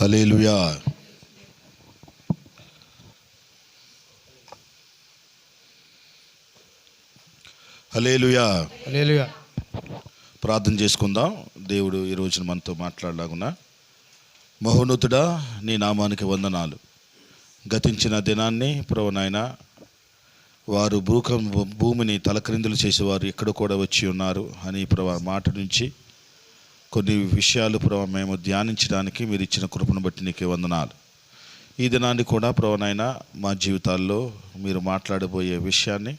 హల్లెలూయా. హల్లెలూయా. హల్లెలూయా. ప్రార్థన చేసుకుందాం. దేవుడు ఈ రోజున మనతో మాట్లాడలాగున్నా. మహోన్నతుడా, నీ నామానికి వందనాలు. గతించిన దినాన్ని ప్రభు నాయన, వారు భూమిని తలక్రిందులు చేసేవారు ఇక్కడ కూడా వచ్చి ఉన్నారు అని ప్రభు మాట నుంచి కొన్ని విషయాలు ప్రభు మేము ధ్యానించడానికి మీరు ఇచ్చిన కృపను బట్టి నీకే వందనాలు. ఈ దినాన్ని కూడా ప్రభు నాయన మా జీవితాల్లో మీరు మాట్లాడబోయే విషయాన్ని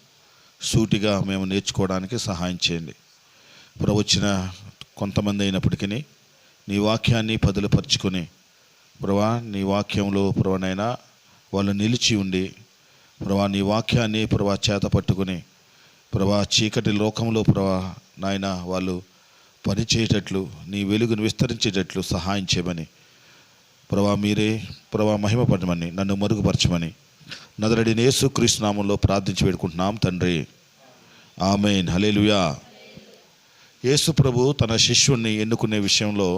సూటిగా మేము నేర్చుకోవడానికి సహాయం చేయండి. ప్రభు వచ్చిన కొంతమంది అయినప్పటికీ నీ వాక్యాన్ని పదులుపరుచుకొని ప్రభా నీ వాక్యంలో ప్రభనైనా వాళ్ళు నిలిచి ఉండి ప్రభా నీ వాక్యాన్ని ప్రభా చేత పట్టుకుని ప్రభా చీకటి లోకంలో ప్రభా నాయన వాళ్ళు పనిచేయటట్లు నీ వెలుగును విస్తరించేటట్లు సహాయం చేయమని ప్రభా మీరే ప్రభా మహిమపడమని నన్ను మరుగుపరచమని నజరేయుడైన యేసుక్రీస్తు నామములో ప్రార్థించి వేడుకుంటున్నాం తండ్రి. ఆమేన్. హల్లెలూయా. యేసు ప్రభు తన శిష్యుణ్ణి ఎన్నుకునే విషయంలో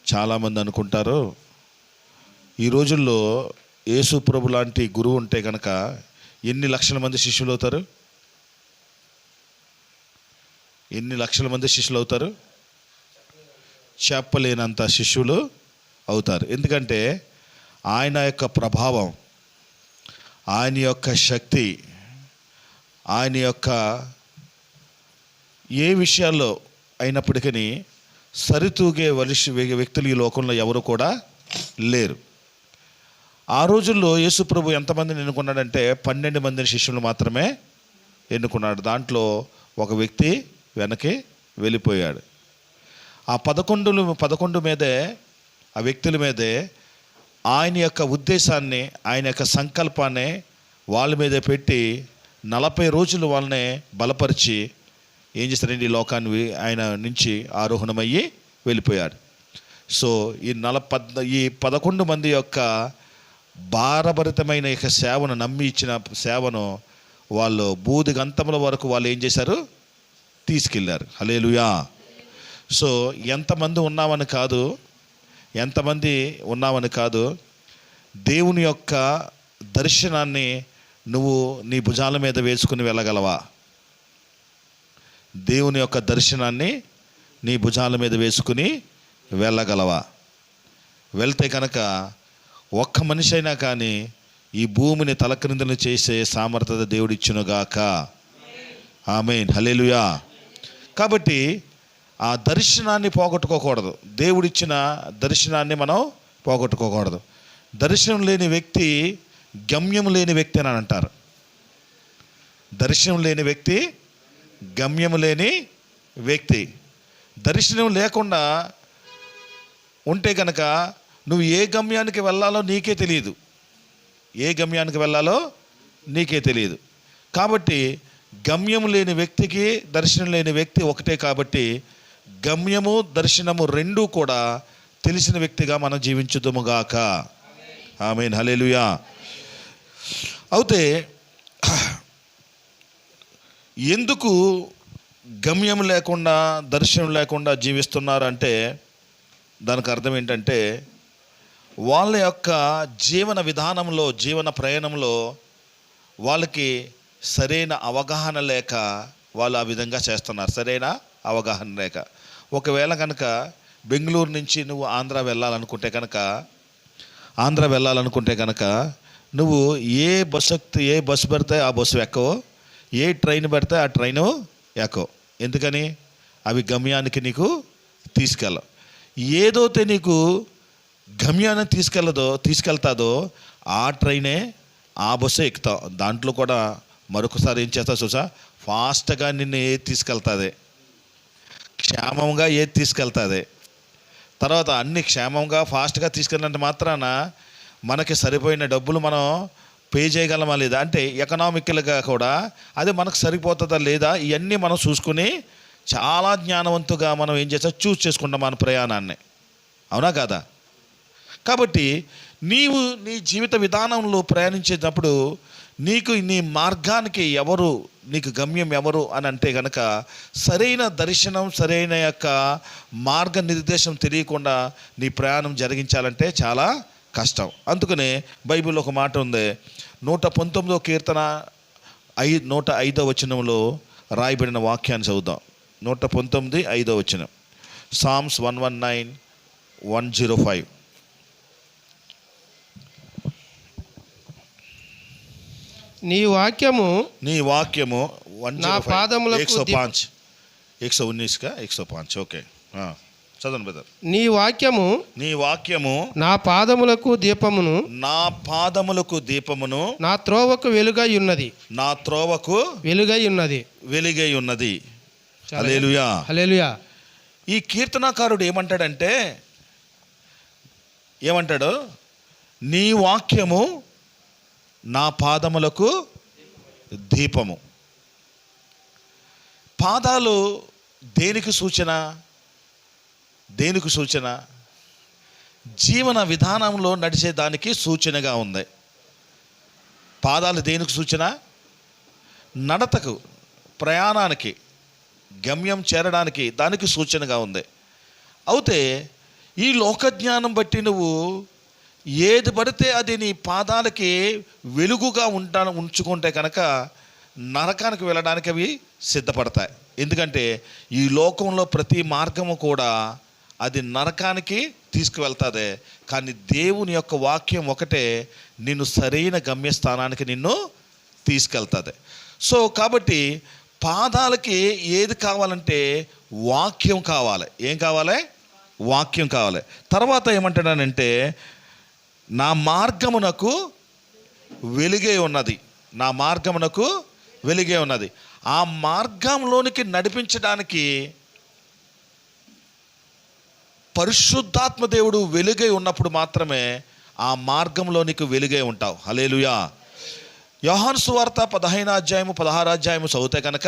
చాలామంది అనుకుంటారు, ఈ రోజుల్లో యేసు ప్రభు లాంటి గురువు ఉంటే కనుక ఎన్ని లక్షల మంది శిష్యులు అవుతారు? ఎన్ని లక్షల మంది శిష్యులు అవుతారు? చెప్పలేనంత శిష్యులు అవుతారు. ఎందుకంటే ఆయన యొక్క ప్రభావం, ఆయన యొక్క శక్తి, ఆయన యొక్క ఏ విషయాల్లో అయినప్పటికీ సరితూగే వ్యక్తులు ఈ లోకంలో ఎవరు కూడా లేరు. ఆ రోజుల్లో యేసు ప్రభు ఎంతమందిని ఎన్నుకున్నాడంటే 12 మందిని శిష్యులు మాత్రమే ఎన్నుకున్నాడు. దాంట్లో ఒక వ్యక్తి వెనక్కి వెళ్ళిపోయాడు. ఆ 11 మీదే, ఆ వ్యక్తుల మీదే ఆయన యొక్క ఉద్దేశాన్ని, ఆయన యొక్క సంకల్పాన్ని వాళ్ళ మీదే పెట్టి 40 రోజులు వాళ్ళని బలపరిచి ఏం చేస్తారండి, ఈ లోకాన్ని ఆయన నుంచి ఆరోహణమయ్యి వెళ్ళిపోయాడు. సో ఈ 11 మంది యొక్క భారభరితమైన యొక్క సేవను నమ్మి ఇచ్చిన సేవను వాళ్ళు బూదిగంతముల వరకు వాళ్ళు ఏం చేశారు, తీసుకెళ్ళారు. హల్లెలూయా. సో ఎంతమంది ఉన్నామని కాదు, దేవుని యొక్క దర్శనాన్ని నువ్వు నీ భుజాల మీద వేసుకుని వెళ్ళగలవా? దేవుని యొక్క దర్శనాన్ని నీ భుజాల మీద వేసుకుని వెళ్ళగలవా? వెళ్తే కనుక ఒక్క మనిషి అయినా కానీ ఈ భూమిని తలక్రిందులు చేసే సామర్థ్యత దేవుడు ఇచ్చునుగాక. ఆమేన్. హల్లెలూయా. కాబట్టి ఆ దర్శనాన్ని పోగొట్టుకోకూడదు. దేవుడిచ్చిన దర్శనాన్ని మనం పోగొట్టుకోకూడదు. దర్శనం లేని వ్యక్తి గమ్యం లేని వ్యక్తి అని అంటారు. దర్శనం లేని వ్యక్తి గమ్యం లేని వ్యక్తి. దర్శనం లేకుండా ఉంటే కనుక నువ్వు ఏ గమ్యానికి వెళ్ళాలో నీకే తెలియదు. కాబట్టి గమ్యం లేని వ్యక్తికి దర్శనం లేని వ్యక్తి ఒకటే. కాబట్టి గమ్యము దర్శనము రెండూ కూడా తెలిసిన వ్యక్తిగా మనం జీవించుదుముగాక. ఆమేన్. హల్లెలూయా. అయితే ఎందుకు గమ్యం లేకుండా దర్శనం లేకుండా జీవిస్తున్నారంటే దానికి అర్థం ఏంటంటే వాళ్ళ యొక్క జీవన విధానంలో, జీవన ప్రయాణంలో వాళ్ళకి సరైన అవగాహన లేక వాళ్ళు ఆ విధంగా చేస్తున్నారు. సరైన అవగాహన లేక. ఒకవేళ కనుక బెంగళూరు నుంచి నువ్వు ఆంధ్ర వెళ్ళాలనుకుంటే కనుక నువ్వు ఏ బస్సు పెడితే ఆ బస్సు ఎక్కవో, ఏ ట్రైన్ పెడితే ఆ ట్రైను ఎక్కో. ఎందుకని? అవి గమ్యానికి నీకు తీసుకెళ్ళవు. ఏదైతే నీకు గమ్యాన్ని తీసుకెళ్తాదో ఆ ట్రైనే, ఆ బస్సే ఎక్కుతావు. దాంట్లో కూడా మరొకసారి ఏం చేస్తావు చూసా, ఫాస్ట్గా నిన్ను తీసుకెళ్తుంది, క్షేమంగా తీసుకెళ్తుంది. తర్వాత అన్ని క్షేమంగా ఫాస్ట్గా తీసుకెళ్ళినంత మాత్రాన మనకి సరిపోయిన డబ్బులు మనం పే చేయగలమా లేదా, అంటే ఎకనామికల్గా కూడా అది మనకు సరిపోతుందా లేదా, ఇవన్నీ మనం చూసుకుని చాలా జ్ఞానవంతుగా మనం ఏం చేస్తాం, చూస్ చేసుకుంటాం మన ప్రయాణాన్ని. అవునా కాదా? కాబట్టి నీవు నీ జీవిత విధానంలో ప్రయాణించేటప్పుడు నీకు నీ మార్గానికి ఎవరు, నీకు గమ్యం ఎవరు అని అంటే కనుక సరైన దర్శనం, సరైన యొక్క మార్గనిర్దేశం తెలియకుండా నీ ప్రయాణం జరిగించాలంటే చాలా కష్టం. అందుకనే బైబిల్లో ఒక మాట ఉంది, 119వ కీర్తన 105వ వచనంలో రాయబడిన వాక్యాన్ని చదువుదాం. 119:5 వచనం, సామ్స్ 119:105. నీ వాక్యము నా పాదములకు 119 का 105. ఓకే, చదవండి బ్రదర్. నీ వాక్యము నా పాదములకు దీపమును నా త్రోవకు వెలుగై ఉన్నది. హల్లెలూయా, హల్లెలూయా. ఈ కీర్తనాకారుడు ఏమంటాడు? నీ వాక్యము నా పాదములకు దీపము. పాదాలు దేనికి సూచన? జీవన విధానంలో నడిచేదానికి సూచనగా ఉంది. పాదాలు దేనికి సూచన? నడతకు, ప్రయాణానికి, గమ్యం చేరడానికి, దానికి సూచనగా ఉంది. అయితే ఈ లోకజ్ఞానం బట్టి నువ్వు ఏది పడితే అది నీ పాదాలకి వెలుగుగా ఉంచుకుంటే కనుక నరకానికి వెళ్ళడానికి అవి సిద్ధపడతాయి. ఎందుకంటే ఈ లోకంలో ప్రతి మార్గము కూడా అది నరకానికి తీసుకువెళ్తుంది. కానీ దేవుని యొక్క వాక్యం ఒకటే నిన్ను సరైన గమ్యస్థానానికి నిన్ను తీసుకెళ్తుంది. సో కాబట్టి పాదాలకి ఏది కావాలంటే వాక్యం కావాలి. ఏం కావాలి? వాక్యం కావాలి. తర్వాత ఏమంటాడానంటే నా మార్గమునకు వెలుగే ఉన్నది. ఆ మార్గంలోనికి నడిపించడానికి పరిశుద్ధాత్మ దేవుడు వెలుగై ఉన్నప్పుడు మాత్రమే ఆ మార్గంలోనికి వెలుగై ఉంటావు. హల్లెలూయా. యోహాను సువార్త 15-16 చదివితే కనుక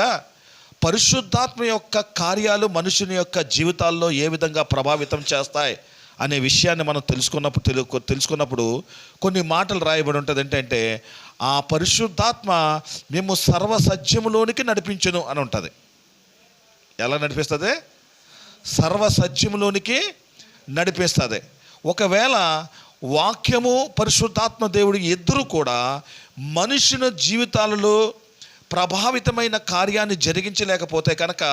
పరిశుద్ధాత్మ యొక్క కార్యాలు మనుషుని యొక్క జీవితాల్లో ఏ విధంగా ప్రభావితం చేస్తాయి అనే విషయాన్ని మనం తెలుసుకున్నప్పుడు కొన్ని మాటలు రాయబడి ఉంటుంది. ఏంటంటే ఆ పరిశుద్ధాత్మ మేము సర్వసత్యములోనికి నడిపించును అని ఉంటుంది. ఎలా నడిపిస్తుంది? సర్వసత్యములోనికి నడిపిస్తుంది. ఒకవేళ వాక్యము పరిశుద్ధాత్మ దేవుడు ఇద్దరు కూడా మనుషుల జీవితాలలో ప్రభావితమైన కార్యాన్ని జరిగించలేకపోతే కనుక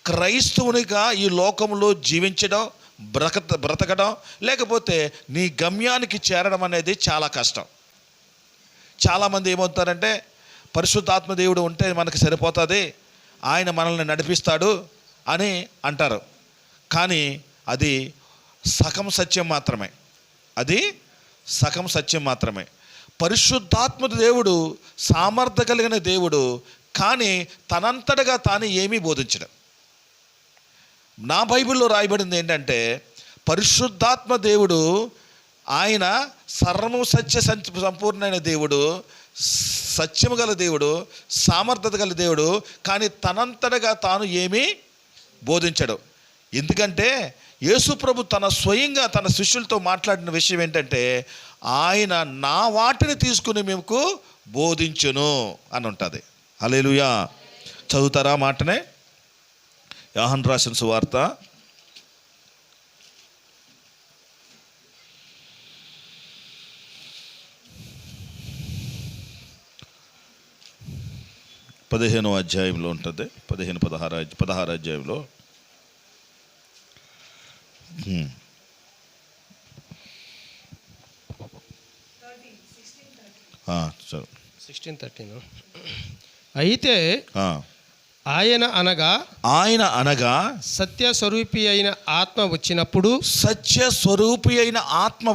క్రైస్తవునిగా ఈ లోకంలో జీవించడం, బ్రతకడం, లేకపోతే నీ గమ్యానికి చేరడం అనేది చాలా కష్టం. చాలామంది ఏమవుతారంటే పరిశుద్ధాత్మ దేవుడు ఉంటే మనకు సరిపోతుంది, ఆయన మనల్ని నడిపిస్తాడు అని అంటారు. కానీ అది సగం సత్యం మాత్రమే. పరిశుద్ధాత్మ దేవుడు సామర్థ్య కలిగిన దేవుడు, కానీ తనంతటగా తాను ఏమీ బోధించడం. నా బైబిల్లో రాయబడింది ఏంటంటే పరిశుద్ధాత్మ దేవుడు ఆయన సర్వము సంపూర్ణమైన దేవుడు, సత్యము గల దేవుడు, సామర్థ్యత గల దేవుడు, కానీ తనంతటగా తాను ఏమీ బోధించడు. ఎందుకంటే యేసు ప్రభు స్వయంగా తన శిష్యులతో మాట్లాడిన విషయం ఏంటంటే ఆయన నా వాటిని తీసుకుని మీకు బోధించును అని ఉంటుంది. హల్లెలూయా. చదువుతారా మాటనే? యోహాను రాసిన సువార్త 15వ అధ్యాయంలో ఉంటుంది. 16 అధ్యాయంలో 16:13. అయితే ఆయన అనగా సత్యస్వరూపి అయిన ఆత్మ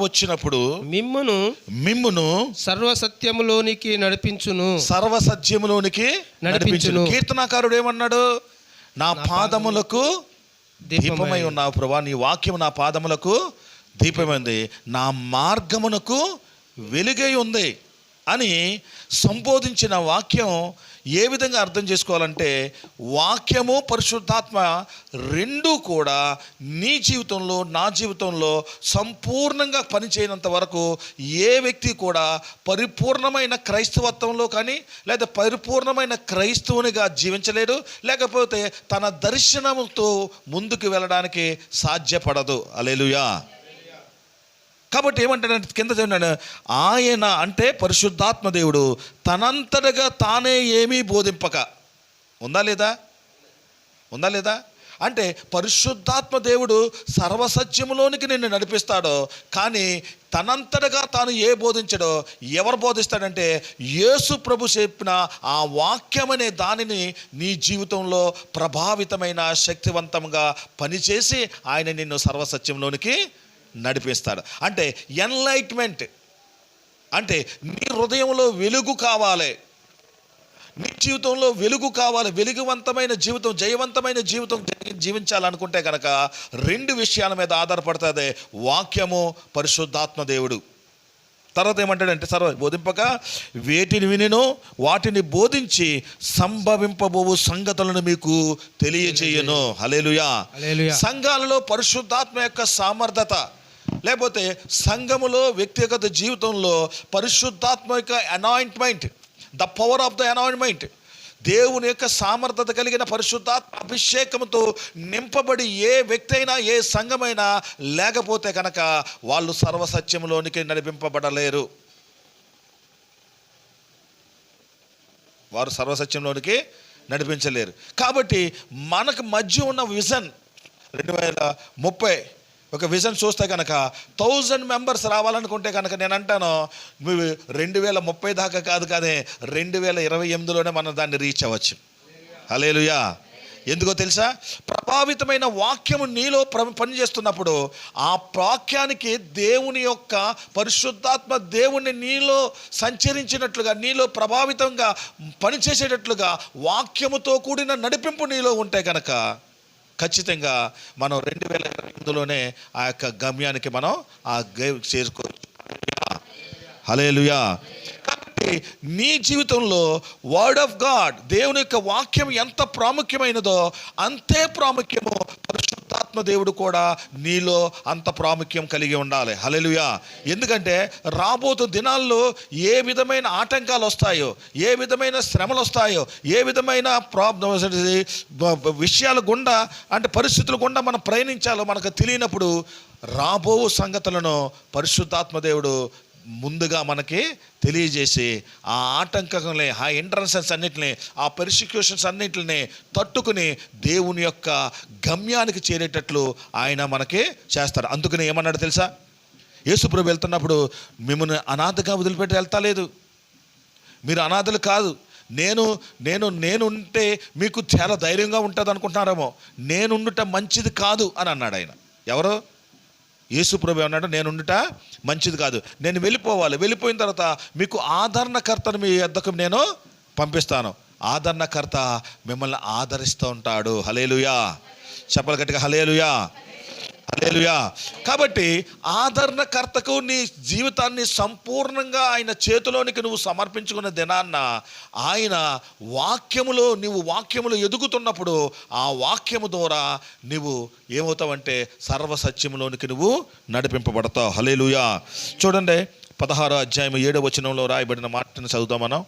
వచ్చినప్పుడు మిమ్మును సర్వసత్యములోనికి నడిపించును. కీర్తనాకారుడు ఏమన్నాడు? నా పాదములకు దీపమై ఉన్నావు ప్రభువా, నీ వాక్యం నా పాదములకు దీపమైంది, నా మార్గమునకు వెలుగై ఉంది. అని సంబోధించిన వాక్యం ఏ విధంగా అర్థం చేసుకోవాలంటే, వాక్యము పరిశుద్ధాత్మ రెండూ కూడా నీ జీవితంలో నా జీవితంలో సంపూర్ణంగా పనిచేయనంత వరకు ఏ వ్యక్తి కూడా పరిపూర్ణమైన క్రైస్తవత్వంలో కానీ లేదా పరిపూర్ణమైన క్రైస్తవునిగా జీవించలేడు, లేకపోతే తన దర్శనంతో ముందుకు వెళ్ళడానికి సాధ్యపడదు. హల్లెలూయా. కాబట్టి ఏమంటాడంటే కింద చదివాను, ఆయన అంటే పరిశుద్ధాత్మ దేవుడు తనంతటగా తానే ఏమీ బోధింపక. ఉందా లేదా అంటే పరిశుద్ధాత్మ దేవుడు సర్వసత్యములోనికి నిన్ను నడిపిస్తాడో, కానీ తనంతటగా తాను బోధించడో. ఎవరు బోధిస్తాడంటే యేసు ప్రభు చెప్పిన ఆ వాక్యం అనే దానిని నీ జీవితంలో ప్రభావితమైన శక్తివంతంగా పనిచేసి ఆయన నిన్ను సర్వసత్యంలోనికి నడిపిస్తాడు. అంటే ఎన్లైట్మెంట్ అంటే నీ హృదయంలో వెలుగు కావాలి, నీ జీవితంలో వెలుగు కావాలి. వెలుగువంతమైన జీవితం, జయవంతమైన జీవితం జీవించాలనుకుంటే కనుక రెండు విషయాల మీద ఆధారపడుతుంది: వాక్యము, పరిశుద్ధాత్మ దేవుడు. తర్వాత ఏమంటాడంటే బోధింపక వేటిని వినినో వాటిని బోధించి సంభవింపబోవు సంగతులను మీకు తెలియజేయను. హల్లెలూయా. సంఘాలలో పరిశుద్ధాత్మ యొక్క సామర్థ్యత, లేకపోతే సంఘములో వ్యక్తిగత జీవితంలో పరిశుద్ధాత్మ యొక్క anointment, the power of the anointment, దేవుని యొక్క సామర్థ్యత కలిగిన పరిశుద్ధాత్మ అభిషేకంతో నింపబడి ఏ వ్యక్తి అయినా ఏ సంఘమైనా లేకపోతే కనుక వాళ్ళు సర్వసత్యంలోనికి నడిపింపబడలేరు. వారు సర్వసత్యంలోనికి నడిపించలేరు. కాబట్టి మనకు మధ్య ఉన్న విజన్ 2030 ఒక విజన్ చూస్తే కనుక 1000 మెంబర్స్ రావాలనుకుంటే కనుక నేను అంటాను 2030 దాకా కాదు, కానీ 2028లోనే మనం దాన్ని రీచ్ అవ్వచ్చు. హల్లెలూయా. ఎందుకో తెలుసా? ప్రభావితమైన వాక్యము నీలో పనిచేస్తున్నప్పుడు ఆ వాక్యానికి దేవుని యొక్క పరిశుద్ధాత్మ దేవుని నీలో సంచరించినట్లుగా, నీలో ప్రభావితంగా పనిచేసేటట్లుగా వాక్యముతో కూడిన నడిపింపు నీలో ఉంటే కనుక ఖచ్చితంగా మనం 2028లోనే ఆ యొక్క గమ్యానికి మనం చేరుకోవచ్చు. హల్లెలూయా. కాబట్టి నీ జీవితంలో వర్డ్ ఆఫ్ గాడ్, దేవుని యొక్క వాక్యం ఎంత ప్రాముఖ్యమైనదో అంతే ప్రాముఖ్యము పరిశుద్ధాత్మ దేవుడు కూడా నీలో అంత ప్రాముఖ్యం కలిగి ఉండాలి. హల్లెలూయా. ఎందుకంటే రాబోతు దినాల్లో ఏ విధమైన ఆటంకాలు వస్తాయో, ఏ విధమైన శ్రమలు వస్తాయో, ఏ విధమైన విషయాల గుండా అంటే పరిస్థితుల గుండా మనం ప్రయాణించాలో మనకు తెలియనప్పుడు రాబో సంగతులను పరిశుద్ధాత్మ దేవుడు ముందుగా మనకి తెలియజేసి ఆ ఆటంకాలని, ఆ ఎంట్రన్సెస్ అన్నిటిని, ఆ పెర్సిక్యూషన్స్ అన్నిటిని తట్టుకుని దేవుని యొక్క గమ్యానికి చేరేటట్లు ఆయన మనకి చేస్తారు. అందుకని ఏమన్నాడు తెలుసా? యేసుప్రభు వెళ్తున్నప్పుడు మిమ్మల్ని అనాథగా వదిలిపెట్టి వెళ్తా లేదు, మీరు అనాథలు కాదు, నేను ఉంటే మీకు చాలా ధైర్యంగా ఉంటుంది అనుకుంటున్నారేమో, నేనుండుట మంచిది కాదు అని అన్నాడు ఆయన. ఎవరు? యేసుప్రభు అన్నాడు, నేనుండుట మంచిది కాదు, నేను వెళ్ళిపోవాలి, వెళ్ళిపోయిన తర్వాత మీకు ఆదరణకర్తను మీ వద్దకు నేను పంపిస్తాను, ఆదరణకర్త మిమ్మల్ని ఆదరిస్తూ ఉంటాడు. హల్లెలూయా. చెప్పలు గట్టిగా హల్లెలూయా, హల్లెలూయా. కాబట్టి ఆదరణకర్తకు నీ జీవితాన్ని సంపూర్ణంగా ఆయన చేతిలోనికి నువ్వు సమర్పించుకున్న దినాన్న ఆయన నువ్వు వాక్యములో ఎదుగుతున్నప్పుడు ఆ వాక్యము ద్వారా నువ్వు ఏమవుతావంటే సర్వసత్యములోనికి నువ్వు నడిపింపబడతావు. హల్లెలూయా. చూడండి 16వ అధ్యాయం 7వ వచనంలో రాయబడిన మాటను చదువుతాం మనం.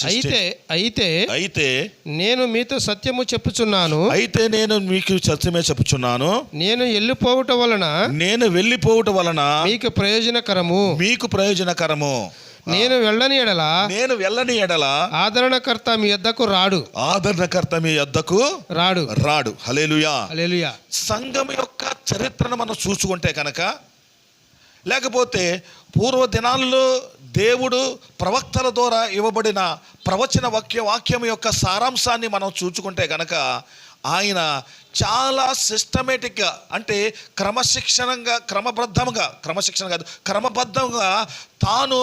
16:7. అయితే నేను మీతో సత్యము చెప్పుచున్నాను, నేను మీకు సత్యమే చెప్పుచున్నాను, నేను వెళ్ళిపోవటం వలన మీకు ప్రయోజనకరము, నేను వెళ్ళని ఎడల ఆదరణకర్త మీ యొద్దకు రాడు. హల్లెలూయా. హల్లెలూయా. సంఘం యొక్క చరిత్రను మనం చూసుకుంటే కనుక, లేకపోతే పూర్వ దినాల్లో దేవుడు ప్రవక్తల ద్వారా ఇవ్వబడిన ప్రవచన వాక్యం యొక్క సారాంశాన్ని మనం చూసుకుంటే కనుక ఆయన చాలా సిస్టమేటిక్గా అంటే క్రమబద్ధంగా తాను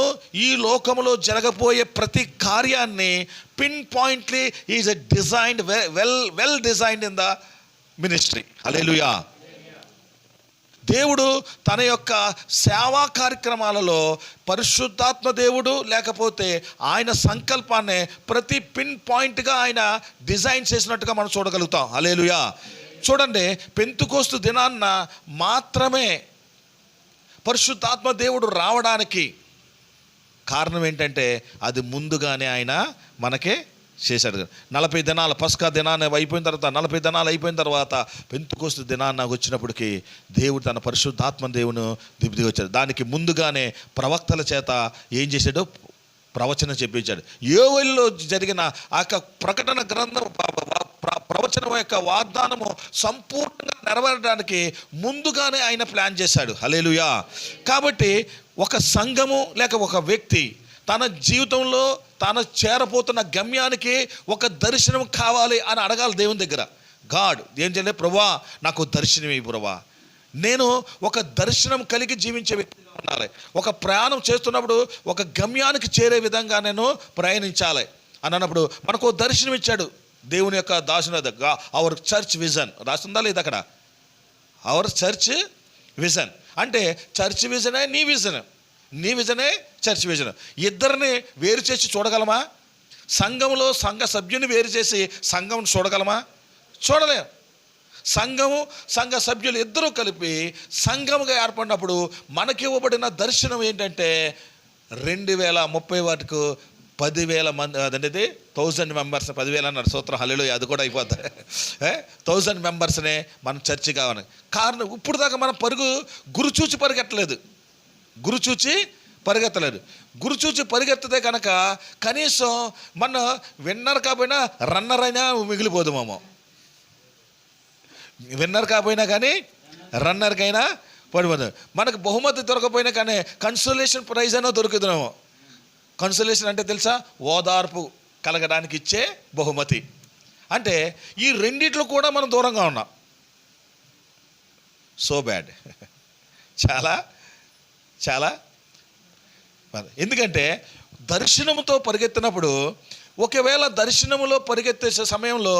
ఈ లోకంలో జరగబోయే ప్రతి కార్యాన్ని pin pointly is designed well designed in the ministry. Hallelujah. దేవుడు తన యొక్క సేవా కార్యక్రమాలలో పరిశుద్ధాత్మ దేవుడు లేకపోతే ఆయన సంకల్పాన్ని ప్రతి పిన్ పాయింట్గా ఆయన డిజైన్ చేసినట్టుగా మనం చూడగలుగుతాం. హల్లెలూయా. చూడండి, పెంతెకోస్తు దినాన్న మాత్రమే పరిశుద్ధాత్మ దేవుడు రావడానికి కారణం ఏంటంటే అది ముందుగానే ఆయన మనకే చేశాడు. 40 దినాల పస్కా దినాన్ని అయిపోయిన తర్వాత 40 దినాలు అయిపోయిన తర్వాత పెంతెకోస్తు దినాన్ని వచ్చినప్పటికీ దేవుడు తన పరిశుద్ధాత్మ దేవుని దిగి వచ్చాడు. దానికి ముందుగానే ప్రవక్తల చేత ఏం చేశాడు? ప్రవచనం చెప్పించాడు. యోవేలులో జరిగిన ఆ యొక్క ప్రకటన గ్రంథం ప్రవచనం యొక్క వాగ్దానము సంపూర్ణంగా నెరవేరడానికి ముందుగానే ఆయన ప్లాన్ చేశాడు. హల్లెలూయా. కాబట్టి ఒక సంఘము లేక ఒక వ్యక్తి తన జీవితంలో తాను చేరపోతున్న గమ్యానికి ఒక దర్శనం కావాలి అని అడగాలి దేవుని దగ్గర. గాడ్ ఏం చేయలేదు, ప్రభువా నాకు దర్శనం ఇవ్వు ప్రభువా. నేను ఒక దర్శనం కలిగి జీవించే వ్యక్తిగా ఉండాలి. ఒక ప్రయాణం చేస్తున్నప్పుడు ఒక గమ్యానికి చేరే విధంగా నేను ప్రయాణించాలి అని అన్నప్పుడు మనకు దర్శనం ఇచ్చాడు దేవుని యొక్క దాసుని. అవర్ చర్చ్ విజన్ రాస్తుందా లేదు అక్కడ? అవర్ చర్చ్ విజన్ అంటే చర్చ్ విజనే నీ విజన్, నీ విజనే చర్చ్ విజన్. ఇద్దరిని వేరు చేసి చూడగలమా? సంఘంలో సంఘ సభ్యుని వేరు చేసి సంఘం చూడగలమా? చూడలేం. సంఘము సంఘ సభ్యులు ఇద్దరూ కలిపి సంఘముగా ఏర్పడినప్పుడు మనకి ఇవ్వబడిన దర్శనం ఏంటంటే 2030 వాటికి 10,000 మంది, అదంటే 1000 మెంబర్స్, 10,000 అన్నారు సూత్రం. హల్లెలూయా. అది కూడా అయిపోతుంది. 1000 మెంబర్స్నే మనం చర్చి కావాలి. కారణం ఇప్పుడు దాకా మనం గురు చూచి పరిగెత్తలేదు. గురు చూచి పరిగెత్తితే కనుక కనీసం మన విన్నర్ కాకపోయినా రన్నర్ అయినా మిగిలిపోదుమేమో. విన్నర్ కాకపోయినా కానీ రన్నర్కైనా పడిపోదు. మనకు బహుమతి దొరకపోయినా కానీ కన్సోలేషన్ ప్రైజ్ అయినా దొరుకుతున్నామో. కన్సోలేషన్ అంటే తెలుసా? ఓదార్పు కలగడానికి ఇచ్చే బహుమతి. అంటే ఈ రెండిట్లో కూడా మనం దూరంగా ఉన్నాం. So bad. చాలా చాలా. ఎందుకంటే దర్శనముతో పరిగెత్తినప్పుడు ఒకవేళ దర్శనములో పరిగెత్తే సమయంలో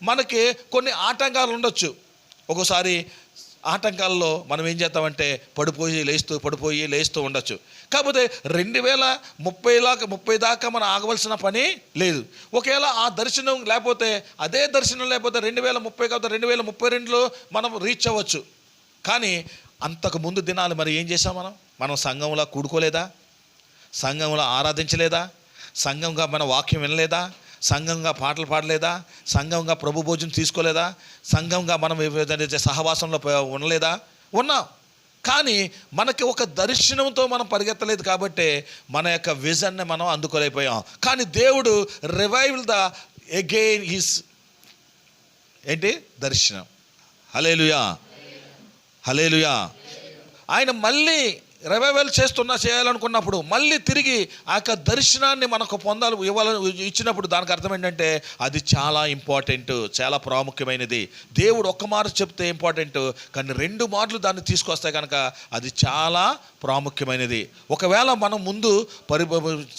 మనకి కొన్ని ఆటంకాలు ఉండొచ్చు. ఒక్కోసారి ఆటంకాల్లో మనం ఏం చేస్తామంటే పడిపోయి లేస్తూ ఉండొచ్చు. కాకపోతే 2030 దాకా మనం ఆగవలసిన పని లేదు. ఒకవేళ ఆ దర్శనం లేకపోతే అదే దర్శనం లేకపోతే 2030 కాకపోతే 2032లో మనం రీచ్ అవ్వచ్చు. కానీ అంతకు ముందు దినాలు మరి ఏం చేసాం? మనం సంఘంలో కూడుకోలేదా? సంఘంలో ఆరాధించలేదా? సంఘంగా మన వాక్యం వినలేదా? సంఘంగా పాటలు పాడలేదా? సంఘంగా ప్రభు భోజనం తీసుకోలేదా? సంఘంగా మనం సహవాసంలో ఉండలేదా? ఉన్నాం. కానీ మనకి ఒక దర్శనంతో మనం పరిగెత్తలేదు కాబట్టి మన యొక్క విజన్ని మనం అందుకోలేకపోయాం. కానీ దేవుడు రివైవ్ ద అగైన్ హిస్ ఏంటి దర్శనం. హల్లెలూయా. హల్లెలూయా. ఆయన మళ్ళీ రివైవల్ చేయాలనుకున్నప్పుడు మళ్ళీ తిరిగి ఆ యొక్క దర్శనాన్ని మనకు ఇచ్చినప్పుడు దానికి అర్థం ఏంటంటే అది చాలా ఇంపార్టెంట్, చాలా ప్రాముఖ్యమైనది. దేవుడు ఒక్క మాట చెప్తే ఇంపార్టెంట్, కానీ 2 మార్లు దాన్ని తీసుకొస్తే కనుక అది చాలా ప్రాముఖ్యమైనది. ఒకవేళ మనం ముందు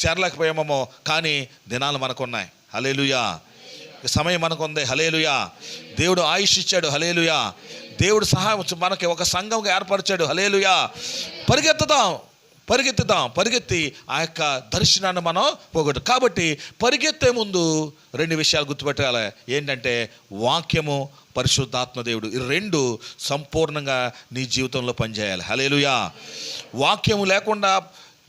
చేరలేకపోయామేమో, కానీ దినాలు మనకున్నాయి. హల్లెలూయా. సమయం మనకుంది. హల్లెలూయా. దేవుడు ఆయుష్ ఇచ్చాడు. హల్లెలూయా. దేవుడు సహాయం మనకి ఒక సంఘంగా ఏర్పరిచాడు. హల్లెలూయా. పరిగెత్తి ఆ యొక్క దర్శనాన్ని మనం పోగొట్టు. కాబట్టి పరిగెత్తే ముందు 2 విషయాలు గుర్తుపెట్టాలి. ఏంటంటే వాక్యము, పరిశుద్ధాత్మ దేవుడు. ఈ 2 సంపూర్ణంగా నీ జీవితంలో పనిచేయాలి. హల్లెలూయా. వాక్యము లేకుండా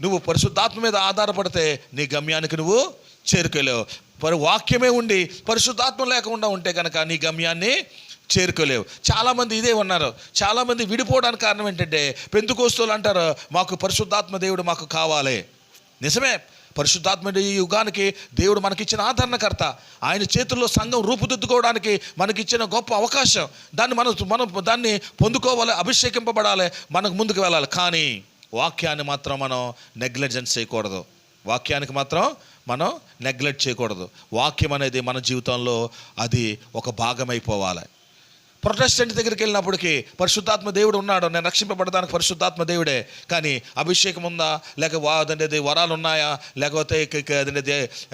నువ్వు పరిశుద్ధాత్మ మీద ఆధారపడితే నీ గమ్యానికి నువ్వు చేరుకోలేవు. వాక్యమే ఉండి పరిశుద్ధాత్మ లేకుండా ఉంటే కనుక నీ గమ్యాన్ని చేరుకోలేవు. చాలామంది ఇదే ఉన్నారు. చాలామంది విడిపోవడానికి కారణం ఏంటంటే పెంతెకోస్తులు అంటారు మాకు పరిశుద్ధాత్మ దేవుడు మాకు కావాలి. నిజమే, పరిశుద్ధాత్మ ఈ యుగానికి దేవుడు మనకిచ్చిన ఆదరణకర్త. ఆయన చేతుల్లో సంఘం రూపుదిద్దుకోవడానికి మనకిచ్చిన గొప్ప అవకాశం. మనం దాన్ని పొందుకోవాలి, అభిషేకింపబడాలి, మనకు ముందుకు వెళ్ళాలి. కానీ వాక్యాన్ని మాత్రం మనం నెగ్లిజెన్స్ చేయకూడదు. వాక్యానికి మాత్రం మనం నెగ్లెక్ట్ చేయకూడదు. వాక్యం అనేది మన జీవితంలో అది ఒక భాగమైపోవాలి. ప్రొటెస్టెంట్ దగ్గరికి వెళ్ళినప్పటికీ పరిశుద్ధాత్మ దేవుడు ఉన్నాడు, నేను రక్షింపబడడానికి పరిశుద్ధాత్మ దేవుడే. కానీ అభిషేకం ఉందా, లేక అదంటే వరాలు ఉన్నాయా, లేకపోతే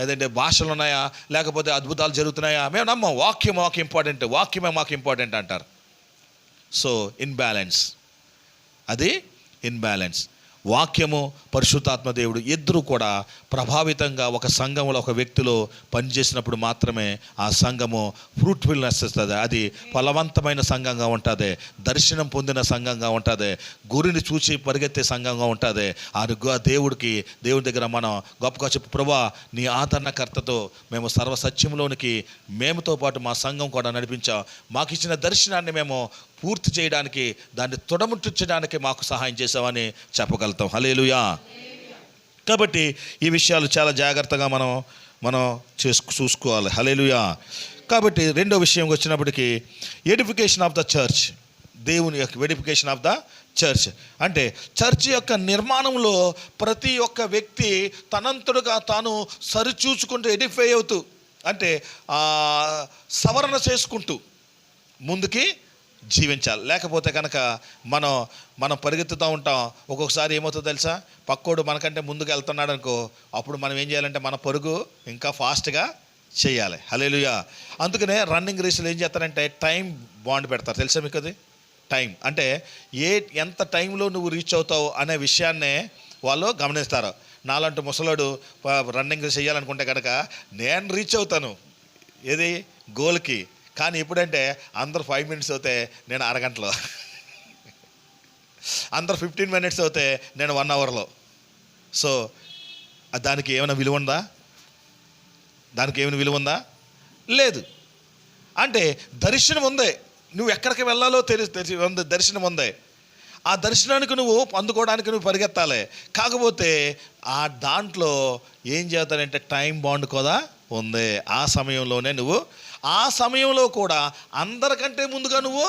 అదంటే భాషలు ఉన్నాయా, లేకపోతే అద్భుతాలు జరుగుతున్నాయా, మేము నమ్మం. వాక్యమే మాకు ఇంపార్టెంట్ అంటారు. So imbalance. అది ఇన్బ్యాలెన్స్. వాక్యము, పరిశుద్ధాత్మ దేవుడు ఇద్దరు కూడా ప్రభావితంగా ఒక సంఘంలో ఒక వ్యక్తిలో పనిచేసినప్పుడు మాత్రమే ఆ సంఘము ఫ్రూట్ఫుల్నెస్ ఇస్తుంది. అది ఫలవంతమైన సంఘంగా ఉంటుంది, దర్శనం పొందిన సంఘంగా ఉంటుంది, గురిని చూసి పరిగెత్తే సంఘంగా ఉంటుంది. దేవుడి దగ్గర మనం గొప్పగా చెప్పు, ప్రభా నీ ఆదరణకర్తతో మేము సర్వసత్యంలోనికి మేముతో పాటు మా సంఘం కూడా నడిపించాం, మాకు ఇచ్చిన దర్శనాన్ని మేము పూర్తి చేయడానికి, దాన్ని తొడముట్టించడానికి మాకు సహాయం చేసామని చెప్పగలుగుతాం. హల్లెలూయా. కాబట్టి ఈ విషయాలు చాలా జాగ్రత్తగా మనం చూసుకోవాలి. హల్లెలూయా. కాబట్టి రెండో విషయం వచ్చినప్పటికీ ఎడిఫికేషన్ ఆఫ్ ద చర్చ్, దేవుని యొక్క ఎడిఫికేషన్ ఆఫ్ ద చర్చ్ అంటే చర్చ్ యొక్క నిర్మాణంలో ప్రతి ఒక్క వ్యక్తి తనంతడుగా తాను సరిచూచుకుంటూ ఎడిఫై అవుతూ, అంటే సవరణ చేసుకుంటూ ముందుకి జీవించాలి. లేకపోతే కనుక మనం పరిగెత్తుతూ ఉంటాం. ఒక్కొక్కసారి ఏమవుతుందో తెలుసా, పక్కోడు మనకంటే ముందుకు వెళ్తున్నాడు అనుకో, అప్పుడు మనం ఏం చేయాలంటే మన పరుగు ఇంకా ఫాస్ట్గా చేయాలి. హల్లెలూయా. అందుకనే రన్నింగ్ రేసులు ఏం చేస్తారంటే టైం బాండ్ పెడతారు. తెలుసా మీకు అది? టైం అంటే ఎంత టైంలో నువ్వు రీచ్ అవుతావు అనే విషయాన్నే వాళ్ళు గమనిస్తారు. నాలంటూ ముసలోడు రన్నింగ్ రేస్ చేయాలనుకుంటే కనుక నేను రీచ్ అవుతాను ఏది గోల్కి, కానీ ఎప్పుడంటే అందరు 5 minutes అవుతే నేను అరగంటలో, అందరు 15 minutes అవుతే నేను 1 hourలో. సో దానికి ఏమైనా విలువ ఉందా? దానికి ఏమైనా విలువ ఉందా? లేదు. అంటే దర్శనం ఉంది, నువ్వు ఎక్కడికి వెళ్ళాలో దర్శనం ఉంది. ఆ దర్శనానికి నువ్వు అందుకోవడానికి నువ్వు పరిగెత్తాలి. కాకపోతే ఆ దాంట్లో ఏం చేస్తానంటే టైం బాండ్ కూడా ఉంది. ఆ సమయంలోనే నువ్వు ఆ సమయంలో కూడా అందరికంటే ముందుగా నువ్వు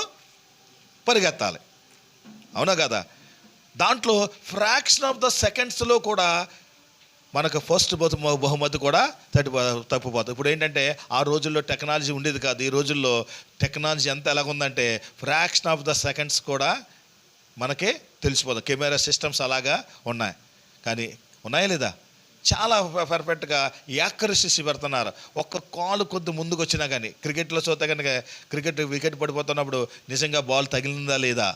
పరిగెత్తాలి. అవునా కదా? దాంట్లో ఫ్రాక్షన్ ఆఫ్ ద సెకండ్స్లో కూడా మనకు ఫస్ట్ బహుమతి కూడా తప్పిపోతుంది. ఇప్పుడు ఏంటంటే ఆ రోజుల్లో టెక్నాలజీ ఉండేది కాదు. ఈ రోజుల్లో టెక్నాలజీ ఎంత ఎలాగుందంటే ఫ్రాక్షన్ ఆఫ్ ద సెకండ్స్ కూడా మనకే తెలిసిపోతుంది. కెమెరా సిస్టమ్స్ అలాగా ఉన్నాయి, కానీ ఉన్నాయా లేదా? చాలా పర్ఫెక్ట్గా యాక్యురసీ పెడుతున్నారు. ఒక్క కాలు కొద్ది ముందుకు వచ్చినా కానీ, క్రికెట్లో చూస్తే కనుక వికెట్ పడిపోతున్నప్పుడు నిజంగా బాల్ తగిలిందా లేదా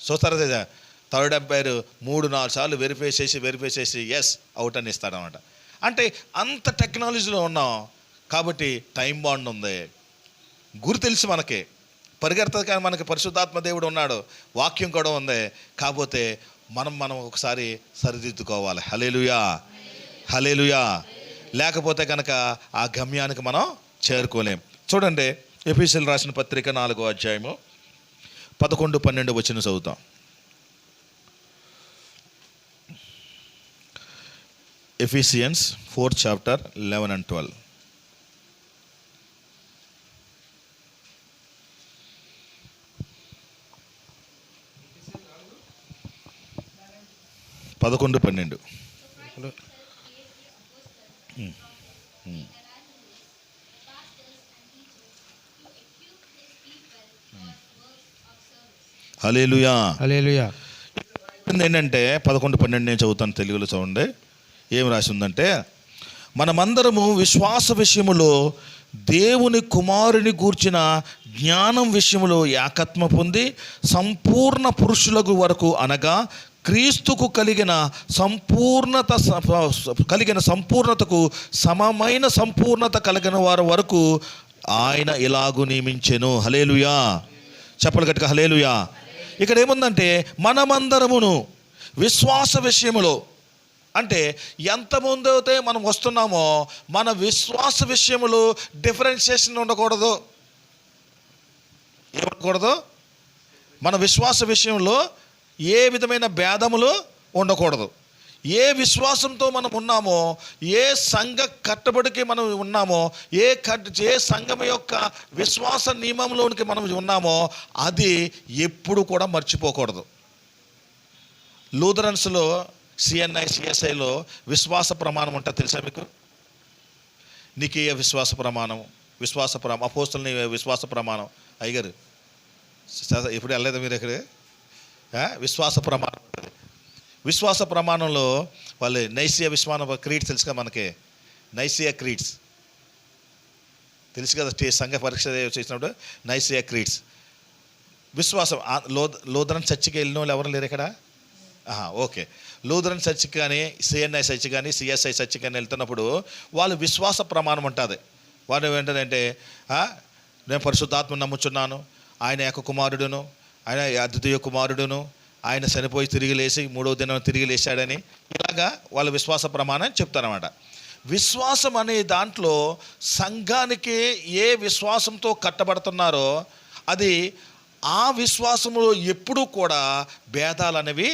చూస్తారా లేదా? థర్డ్ అంపైర్ 3-4 సార్లు వెరిఫై చేసి ఎస్ అవుట్ అని ఇస్తాడనమాట. అంటే అంత టెక్నాలజీలో ఉన్నాం కాబట్టి టైం బాండ్ ఉంది, గురి తెలుసు మనకి, పరిగెడతాది. కానీ మనకి పరిశుద్ధాత్మ దేవుడు ఉన్నాడు, వాక్యం కూడా ఉంది. కాకపోతే మనం ఒకసారి సరిదిద్దుకోవాలి. హల్లెలూయా, హల్లెలూయా. లేకపోతే కనుక ఆ గమ్యానికి మనం చేరుకోలేం. చూడండి, ఎఫెసీయులకు రాసిన పత్రిక 4వ అధ్యాయము 11-12 వచనం చదువుతాం. Ephesians 4th chapter 11 and 12. పదకొండు 12. హల్లెలూయా, హల్లెలూయా. ఏంటంటే 11-12 నేను చదువుతాను, తెలుగులో చూడండి. ఏం రాసి ఉందంటే, మనమందరము విశ్వాస విషయములో దేవుని కుమారుని గూర్చిన జ్ఞానం విషయములో ఏకత్మ పొంది సంపూర్ణ పురుషులకు వరకు, అనగా క్రీస్తుకు కలిగిన సంపూర్ణతకు సమమైన సంపూర్ణత కలిగిన వారి వరకు ఆయన ఇలాగు నియమించెను. హల్లెలూయా. చెప్పలు గట్టిగా హల్లెలూయా. ఇక్కడ ఏముందంటే మనమందరమును విశ్వాస విషయములో, అంటే ఎంతమంది అయితే మనం వస్తున్నామో మన విశ్వాస విషయములో డిఫరెన్షియేషన్ ఉండకూడదు. ఏమనకూడదు? మన విశ్వాస విషయంలో ఏ విధమైన భేదములు ఉండకూడదు. ఏ విశ్వాసంతో మనం ఉన్నామో, ఏ సంఘ కట్టుబడికి మనం ఉన్నామో, ఏ సంఘం యొక్క విశ్వాస నియమంలోనికి మనం ఉన్నామో అది ఎప్పుడు కూడా మర్చిపోకూడదు. లూథరన్స్లో CNI CSIలో విశ్వాస ప్రమాణం ఉంటుంది, తెలుసా మీకు? నికీయ విశ్వాస ప్రమాణం, అపోస్తలుని విశ్వాస ప్రమాణం. అయ్యగారు ఇప్పుడు వెళ్ళలేదు మీరు ఎక్కడ? విశ్వాస ప్రమాణం ఉంటుంది. విశ్వాస ప్రమాణంలో వాళ్ళు నైసియా విశ్వాస క్రీడ్స్ తెలుసు కదా మనకి, నైసియా క్రీడ్స్ తెలుసు కదా, సంఘ పరీక్ష చేసినప్పుడు నైసియా క్రీడ్స్. విశ్వాసం. లూథరన్ చర్చికి వెళ్ళిన వాళ్ళు ఎవరు లేరు ఇక్కడ? ఓకే. లూథరన్ చర్చికి కానీ, సిఎన్ఐ చర్చి కానీ, సిఎస్ఐ చర్చికి కానీ వెళ్తున్నప్పుడు వాళ్ళు విశ్వాస ప్రమాణం ఉంటుంది. వాళ్ళు ఏంటంటే, నేను పరిశుద్ధాత్మను నమ్ముచున్నాను, ఆయన యొక్క కుమారుడును, ఆయన అద్వితీయ కుమారుడును, ఆయన చనిపోయి తిరిగి లేచి 3వ దినం తిరిగి లేచాడని, ఇలాగా వాళ్ళ విశ్వాస ప్రమాణం చెప్తారన్నమాట. విశ్వాసం అనే దాంట్లో సంఘానికి ఏ విశ్వాసంతో కట్టబడుతున్నారో అది ఆ విశ్వాసంలో ఎప్పుడూ కూడా భేదాలు అనేవి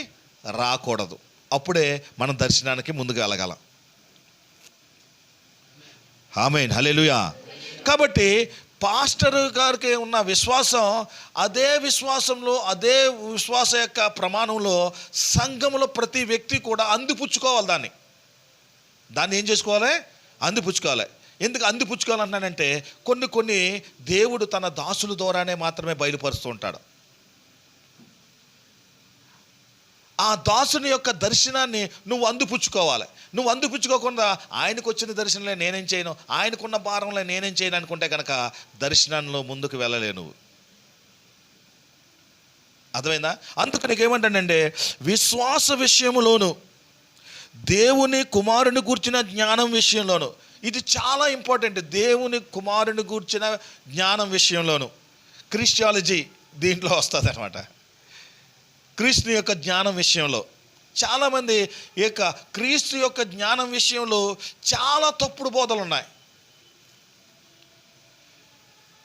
రాకూడదు. అప్పుడే మనం దర్శనానికి ముందుకు వెళ్ళగలం. ఆమేన్, హల్లెలూయా. కాబట్టి పాస్టర్ గారికి ఉన్న విశ్వాసం, అదే విశ్వాసంలో, అదే విశ్వాస యొక్క ప్రమాణంలో సంఘంలో ప్రతి వ్యక్తి కూడా అందిపుచ్చుకోవాలి. దాన్ని ఏం చేసుకోవాలి? అందిపుచ్చుకోవాలి. ఎందుకు అందిపుచ్చుకోవాలంటున్నానంటే, కొన్ని దేవుడు తన దాసుల ద్వారానే మాత్రమే బయలుపరుస్తూ ఉంటాడు. ఆ దాసుని యొక్క దర్శనాన్ని నువ్వు అందిపుచ్చుకోవాలి. నువ్వు అందిపుచ్చుకోకుండా ఆయనకు వచ్చిన దర్శనంలో నేనేం చేయను, ఆయనకున్న భారంలో నేనేం చేయను అనుకుంటే కనుక దర్శనంలో ముందుకు వెళ్ళలేవు నువ్వు. అర్థమైందా? అందుకు నీకు ఏమంటానంటే, విశ్వాస విషయంలోను, దేవుని కుమారుని గూర్చిన జ్ఞానం విషయంలోను, ఇది చాలా ఇంపార్టెంట్. దేవుని కుమారుని గూర్చిన జ్ఞానం విషయంలోను క్రిస్టియాలజీ దీంట్లో వస్తుంది అనమాట. క్రీస్తు యొక్క జ్ఞానం విషయంలో చాలామంది ఈ యొక్క క్రీస్తు యొక్క జ్ఞానం విషయంలో చాలా తప్పుడు బోధలు ఉన్నాయి.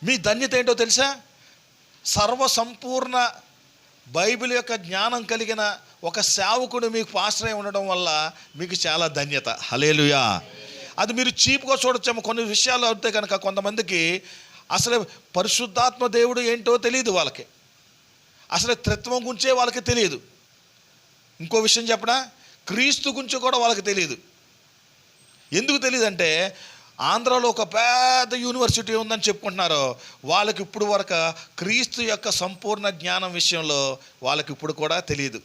మీ ధన్యత ఏంటో తెలుసా? సర్వసంపూర్ణ బైబిల్ యొక్క జ్ఞానం కలిగిన ఒక సేవకుడు మీకు పాస్టర్ అయి ఉండడం వల్ల మీకు చాలా ధన్యత. హల్లెలూయా. అది మీరు చీప్గా చూడొచ్చేమో. కొన్ని విషయాలు అయితే కనుక కొంతమందికి అసలు పరిశుద్ధాత్మ దేవుడు ఏంటో తెలియదు, వాళ్ళకి అసలు త్రిత్వం గురించే వాళ్ళకి తెలియదు. ఇంకో విషయం చెప్పనా, క్రీస్తు గురించి కూడా వాళ్ళకి తెలియదు. ఎందుకు తెలియదంటే, ఆంధ్రాలో ఒక పెద్ద యూనివర్సిటీ ఉందని చెప్పుకుంటున్నారు, వాళ్ళకి ఇప్పుడు వరకు క్రీస్తు యొక్క సంపూర్ణ జ్ఞానం విషయంలో వాళ్ళకి ఇప్పుడు కూడా తెలియదు.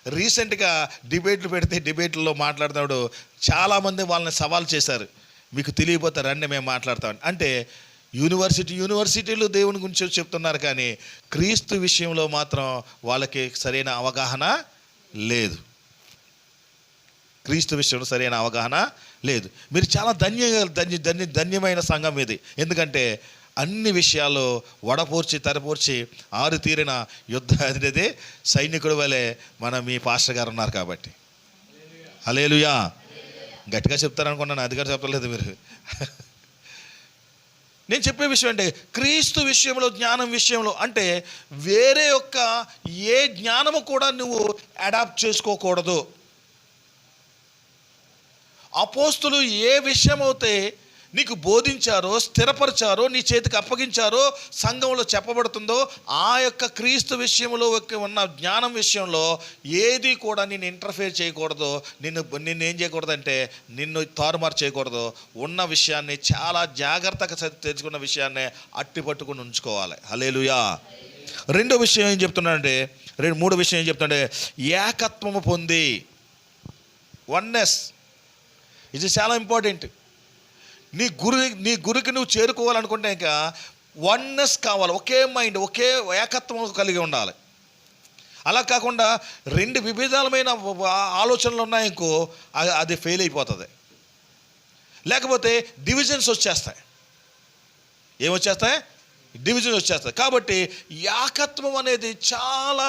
రీసెంట్గా డిబేట్లు పెడితే డిబేట్లలో మాట్లాడుతున్నాడు, చాలామంది వాళ్ళని సవాల్ చేశారు, మీకు తెలియపోతే రండి మేము మాట్లాడతామని. అంటే యూనివర్సిటీలు దేవుని గురించి చెప్తున్నారు, కానీ క్రీస్తు విషయంలో మాత్రం వాళ్ళకి సరైన అవగాహన లేదు. క్రీస్తు విషయంలో సరైన అవగాహన లేదు. మీరు చాలా ధన్యమైన సంఘం ఇది. ఎందుకంటే అన్ని విషయాల్లో వడపోర్చి తరపోర్చి ఆరుతీరిన యుద్ధ అనేది సైనికుడి వలె మీ పాస్టర్ గారు ఉన్నారు కాబట్టి. హల్లెలూయా. గట్టిగా చెప్తారనుకున్నాను, అది కూడా చెప్పలేదు మీరు. నేను చెప్పే విషయం అంటే, క్రీస్తు విషయంలో జ్ఞానం విషయంలో అంటే వేరే యొక్క ఏ జ్ఞానము కూడా నువ్వు అడాప్ట్ చేసుకోకూడదు. అపోస్తులు ఏ విషయం అయితే నీకు బోధించారో, స్థిరపరిచారో, నీ చేతికి అప్పగించారో, సంఘంలో చెప్పబడుతుందో ఆ యొక్క క్రీస్తు విషయంలో ఉన్న జ్ఞానం విషయంలో ఏది కూడా నిన్ను ఇంటర్ఫేర్ చేయకూడదు. నిన్ను ఏం చేయకూడదంటే నిన్ను తారుమారు చేయకూడదు. ఉన్న విషయాన్ని చాలా జాగ్రత్తగా తెలుసుకున్న విషయాన్ని అట్టి పట్టుకుని ఉంచుకోవాలి. హల్లెలూయా. రెండో విషయం ఏం చెప్తున్నాడంటే, మూడో విషయం ఏం చెప్తున్నాడంటే, ఏకత్వము పొంది, వన్నెస్. ఇది చాలా ఇంపార్టెంట్. నీ గురికి నువ్వు చేరుకోవాలనుకుంటే ఇంకా వన్నెస్ కావాలి. ఒకే మైండ్, ఒకే ఏకత్వం కలిగి ఉండాలి. అలా కాకుండా రెండు వివిధాలమైన ఆలోచనలు ఉన్నాయనుకో, అది ఫెయిల్ అయిపోతుంది. లేకపోతే డివిజన్స్ వచ్చేస్తాయి. ఏమొచ్చేస్తాయి? డివిజన్ వచ్చేస్తాయి. కాబట్టి ఏకత్వం అనేది చాలా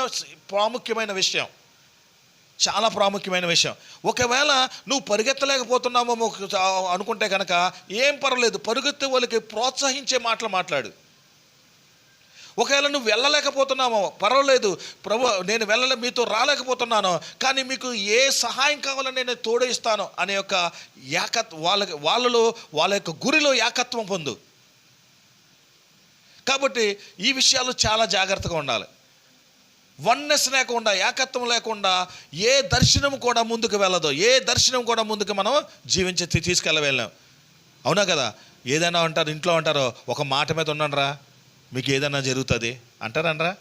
ప్రాముఖ్యమైన విషయం, చాలా ప్రాముఖ్యమైన విషయం. ఒకవేళ నువ్వు పరిగెత్తలేకపోతున్నామో అనుకుంటే కనుక ఏం పర్వాలేదు, పరుగెత్తే వాళ్ళకి ప్రోత్సహించే మాటలు మాట్లాడు. ఒకవేళ నువ్వు వెళ్ళలేకపోతున్నామో పర్వాలేదు, ప్రభు నేను మీతో రాలేకపోతున్నాను, కానీ మీకు ఏ సహాయం కావాలని నేను తోడేస్తాను అనే యొక్క వాళ్ళలో వాళ్ళ యొక్క గురిలో ఏకత్వం పొందు. కాబట్టి ఈ విషయాలు చాలా జాగ్రత్తగా ఉండాలి. వన్నెస్ లేకుండా, ఏకత్వం లేకుండా ఏ దర్శనం కూడా ముందుకు వెళ్ళదు. ఏ దర్శనం కూడా ముందుకు మనం తీసుకెళ్ళలేం. అవునా కదా? ఏదైనా అంటారు, ఇంట్లో అంటారు, ఒక మాట మీద ఉండండిరా మీకు ఏదైనా జరుగుతుంది అంటారనరా.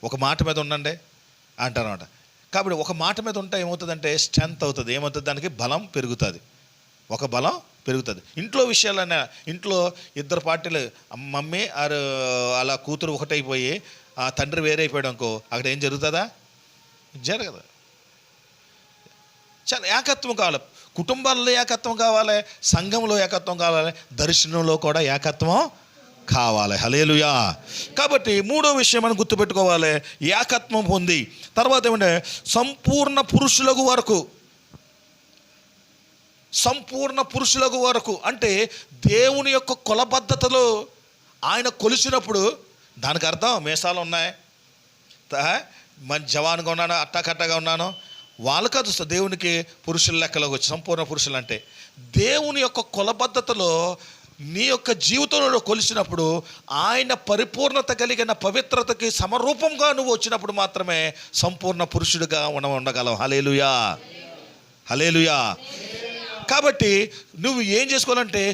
ఒక మాట మీద ఉండండి అంటారన్నమాట. కాబట్టి ఒక మాట మీద ఉంటే ఏమవుతుందంటే స్ట్రెంత్ అవుతుంది. ఏమవుతుంది? దానికి బలం పెరుగుతుంది. ఒక బలం పెరుగుతుంది. ఇంట్లో విషయాలన్నా, ఇంట్లో ఇద్దరు పార్టీలు మమ్మీ ఆరు అలా కూతురు ఒకటైపోయి ఆ తండ్రి వేరే అయిపోయాడు అనుకో, అక్కడ ఏం జరుగుతుందా? జరగదు. చాలా ఏకత్వం కావాలి. కుటుంబాల్లో ఏకత్వం కావాలి, సంఘంలో ఏకత్వం కావాలి, దర్శనంలో కూడా ఏకత్వం కావాలి. హల్లెలూయా. కాబట్టి మూడో విషయం మనం గుర్తుపెట్టుకోవాలి, ఏకత్వం పొంది తర్వాత ఏమంటే సంపూర్ణ పురుషులకు వరకు. సంపూర్ణ పురుషులకు వరకు అంటే దేవుని యొక్క కొలబద్ధతలో ఆయన కొలిచినప్పుడు దానికి అర్థం మీసాలు ఉన్నాయి, మంచి జవాన్గా ఉన్నాను, అట్టాకట్టగా ఉన్నాను, వాళ్ళకి అది దేవునికి పురుషుల లెక్కలోకి వచ్చి సంపూర్ణ పురుషులు అంటే దేవుని యొక్క కొలబద్ధతలో నీ యొక్క జీవితంలో కొలిచినప్పుడు ఆయన పరిపూర్ణత కలిగిన పవిత్రతకి సమరూపంగా నువ్వు వచ్చినప్పుడు మాత్రమే సంపూర్ణ పురుషుడిగా ఉండగలవు. హల్లెలూయా, హల్లెలూయా. కాబట్టి నువ్వు ఏం చేసుకోవాలంటే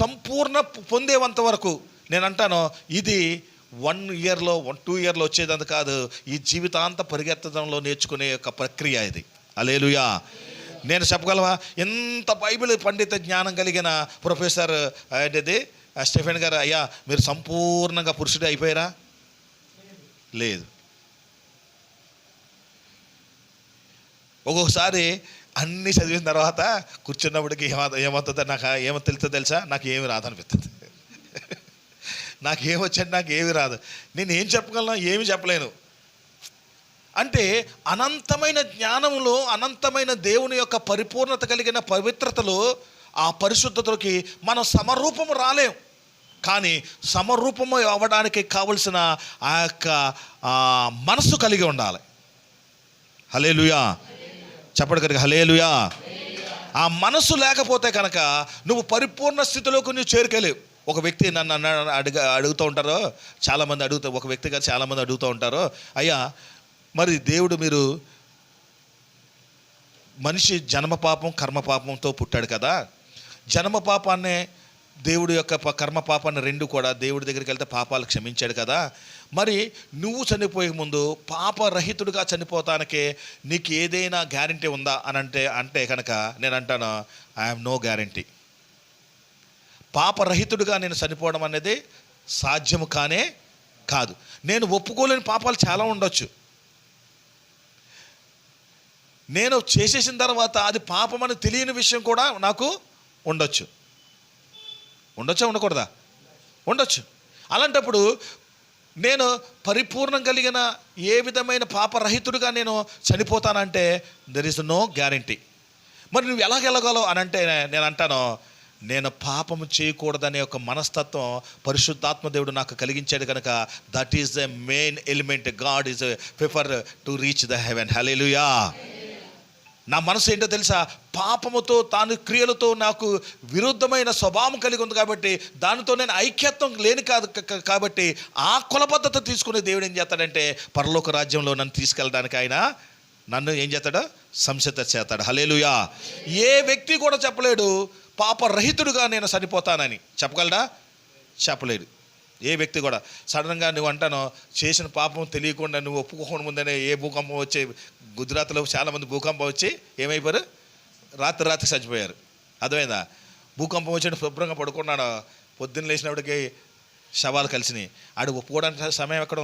సంపూర్ణ పొందేంత వరకు, నేను అంటాను ఇది 1 ఇయర్లో 2 ఇయర్లో వచ్చేదంత కాదు, ఈ జీవితాంత పరిగెత్తడంలో నేర్చుకునే ఒక ప్రక్రియ ఇది. హల్లెలూయా. నేను చెప్పగలవా, ఎంత బైబిల్ పండిత జ్ఞానం కలిగిన ప్రొఫెసర్ ఏంటిది స్టెఫెన్ గారు, అయ్యా మీరు సంపూర్ణంగా పురుషుడు అయిపోయారా? లేదు. ఒక్కొక్కసారి అన్నీ చదివిన తర్వాత కూర్చున్నప్పటికి ఏమవుతుందో ఏమో తెలుసా, నాకు ఏమి రాదనిపిస్తుంది. నాకేమొచ్చండి, నాకు ఏమి రాదు, నేను ఏం చెప్పగలను, ఏమి చెప్పలేను. అంటే అనంతమైన జ్ఞానంలో, అనంతమైన దేవుని యొక్క పరిపూర్ణత కలిగిన పవిత్రతలో, ఆ పరిశుద్ధతలోకి మనం సమరూపము రాలేం. కానీ సమరూపము అవ్వడానికి కావలసిన ఆ యొక్క మనస్సు కలిగి ఉండాలి. హల్లెలూయా. చెప్పండి కనుక హల్లెలూయా. ఆ మనస్సు లేకపోతే కనుక నువ్వు పరిపూర్ణ స్థితిలోకి నువ్వు చేరుకోలేవు. ఒక వ్యక్తి నన్ను అడుగుతూ ఉంటారు, చాలామంది ఒక వ్యక్తి కాదు చాలామంది అడుగుతూ ఉంటారు, అయ్యా మరి దేవుడు మీరు మనిషి జన్మ పాపం కర్మ పాపంతో పుట్టాడు కదా, జన్మ పాపాన్నే దేవుడి యొక్క కర్మ పాపాన్ని రెండు కూడా దేవుడి దగ్గరికి వెళ్తే పాపాలు క్షమించాడు కదా, మరి నువ్వు చనిపోయే ముందు పాపరహితుడిగా చనిపోతానికే నీకు ఏదైనా గ్యారంటీ ఉందా అని అంటే కనుక నేను అంటాను, ఐ హ్యావ్ నో గ్యారంటీ. పాపరహితుడిగా నేను చనిపోవడం అనేది సాధ్యము కానే కాదు. నేను ఒప్పుకోలేని పాపాలు చాలా ఉండొచ్చు, నేను చేసేసిన తర్వాత అది పాపమని తెలియని విషయం కూడా నాకు ఉండొచ్చా, ఉండకూడదా? ఉండొచ్చు. అలాంటప్పుడు నేను పరిపూర్ణం కలిగిన ఏ విధమైన పాపరహితుడిగా నేను చనిపోతానంటే దెర్ ఈస్ నో గ్యారంటీ. మరి నువ్వు ఎలాగెళ్ళగలవు అని అంటే నేను అంటాను, నేను పాపము చేయకూడదనే ఒక మనస్తత్వం పరిశుద్ధాత్మ దేవుడు నాకు కలిగించాడు కనుక that is the main element. God is prefer to reach the heaven. Hallelujah. నా మనసు ఏంటో తెలుసా, పాపముతో తాను క్రియలతో నాకు విరుద్ధమైన స్వభావం కలిగి ఉంది కాబట్టి దానితో నేను ఐక్యత్వం లేని కాదు కాబట్టి ఆ కులబద్ధత తీసుకునే దేవుడు ఏం చేస్తాడంటే పరలోక రాజ్యంలో నన్ను తీసుకెళ్ళడానికి ఆయన నన్ను ఏం చేస్తాడు, సంసిద్ధ చేస్తాడు. హల్లెలూయా. ఏ వ్యక్తి కూడా చెప్పలేడు పాపరహితుడుగా నేను చనిపోతానని. చెప్పగలడా? చెప్పలేడు. ఏ వ్యక్తి కూడా. సడన్గా నువ్వు అంటాను చేసిన పాపం తెలియకుండా నువ్వు ఒప్పుకోకుండా ముందనే ఏ భూకంపం వచ్చి, గుజరాత్లో చాలామంది భూకంపం వచ్చి ఏమైపోయారు, రాత్రి చచ్చిపోయారు. అర్థమైందా? భూకంపం వచ్చి శుభ్రంగా పడుకున్నాడు, పొద్దున్న లేచినప్పటికీ శవాలు కలిసినాయి. ఆడు ఒప్పుకోవడానికి సమయం ఎక్కడ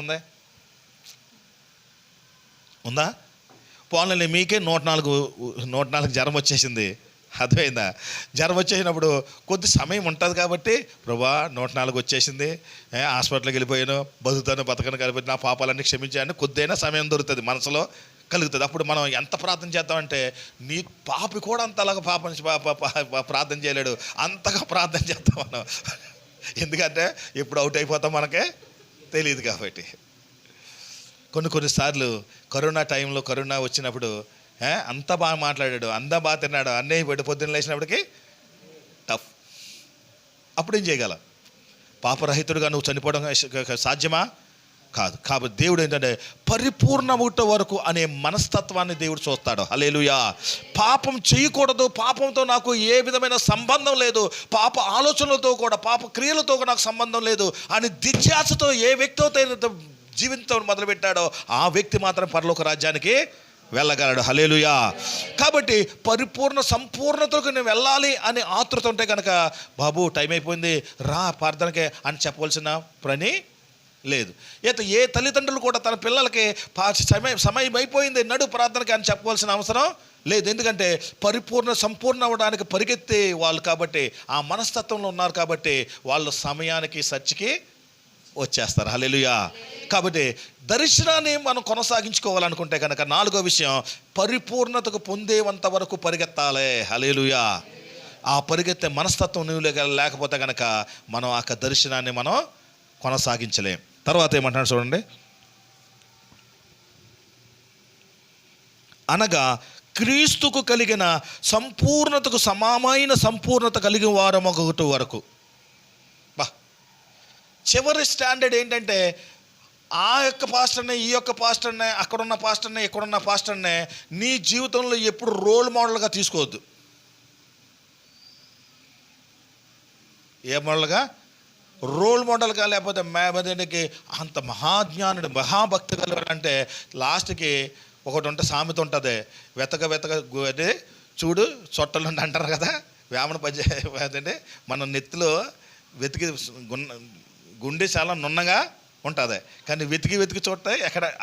ఉందా? పోన్లే మీకే 104 జ్వరం వచ్చేసింది. అర్థమైందా? జ్వరం వచ్చేసినప్పుడు కొద్ది సమయం ఉంటుంది కాబట్టి ప్రభా 104 వచ్చేసింది, హాస్పిటల్కి వెళ్ళిపోయాను, బతకను కాబట్టి నా పాపాలన్నీ క్షమించాను, కొద్దిగా సమయం దొరుకుతుంది, మనసులో కలుగుతుంది. అప్పుడు మనం ఎంత ప్రార్థన చేద్దామంటే నీ పాపి కూడా అంతలాగా ప్రార్థన చేయలేడు, అంతగా ప్రార్థన చేద్దాం మనం. ఎందుకంటే ఎప్పుడు అవుట్ అయిపోతాం మనకే తెలియదు కాబట్టి. కొన్నిసార్లు కరోనా వచ్చినప్పుడు అంతా బాగా మాట్లాడాడు, అంతా బాగా తిన్నాడు, అన్నీ పొద్దున్న లేచినప్పటికీ టఫ్. అప్పుడు ఏం చేయగల? పాపరహితుడుగా నువ్వు చనిపోవడం సాధ్యమా? కాదు. కాబట్టి దేవుడు ఏంటంటే పరిపూర్ణముట వరకు అనే మనస్తత్వాన్ని దేవుడు చూస్తాడు. హల్లెలూయా. పాపం చేయకూడదు, పాపంతో నాకు ఏ విధమైన సంబంధం లేదు, పాప ఆలోచనలతో కూడా పాప క్రియలతో కూడా నాకు సంబంధం లేదు అని దిత్యాసతో ఏ వ్యక్తితో జీవితం మొదలుపెట్టాడో ఆ వ్యక్తి మాత్రం పరలోక రాజ్యానికి వెళ్ళగలడు. హల్లెలూయా. కాబట్టి పరిపూర్ణ సంపూర్ణతకు నేను వెళ్ళాలి అని ఆతృత ఉంటే కనుక, బాబు టైం అయిపోయింది రా ప్రార్థనకే అని చెప్పవలసిన పని లేదు. ఏ తల్లిదండ్రులు కూడా తన పిల్లలకి సమయం అయిపోయింది నడు ప్రార్థనకి అని చెప్పవలసిన అవసరం లేదు. ఎందుకంటే సంపూర్ణ అవ్వడానికి పరిగెత్తే వాళ్ళు కాబట్టి, ఆ మనస్తత్వంలో ఉన్నారు కాబట్టి వాళ్ళు సమయానికి సర్చికి వచ్చేస్తారు. హల్లెలూయా. కాబట్టి దర్శనాన్ని మనం కొనసాగించుకోవాలనుకుంటే కనుక 4వ విషయం, పరిపూర్ణతకు పొందేంత వరకు పరిగెత్తాలి. హల్లెలూయా. ఆ పరిగెత్తే మనస్తత్వం నువ్వు లేకపోతే కనుక మనం ఆ దర్శనాన్ని మనం కొనసాగించలేం. తర్వాత ఏమంటున్నాడు చూడండి, అనగా క్రీస్తుకు కలిగిన సంపూర్ణతకు సమానమైన సంపూర్ణత కలిగిన వారమొకటి వరకు. చివరి స్టాండర్డ్ ఏంటంటే, ఆ యొక్క పాస్టర్నే, ఈ యొక్క పాస్టర్నే, అక్కడున్న పాస్టర్నే, ఇక్కడున్న పాస్టర్నే నీ జీవితంలో ఎప్పుడు రోల్ మోడల్గా తీసుకోవద్దు. ఏ మోడల్గా? రోల్ మోడల్గా. లేకపోతే మేమదేనికి అంత మహాజ్ఞానుడు మహాభక్తి కలిగాడు అంటే లాస్ట్కి ఒకటి ఉంటే సామెత ఉంటుంది, వెతక అదే చూడు చొట్టలు అంటారు కదా, వేమన పద్య అదండి. మన నెత్తిలో వెతికి గుండె చాలా నున్నగా ఉంటుంది, కానీ వెతికి చూస్తే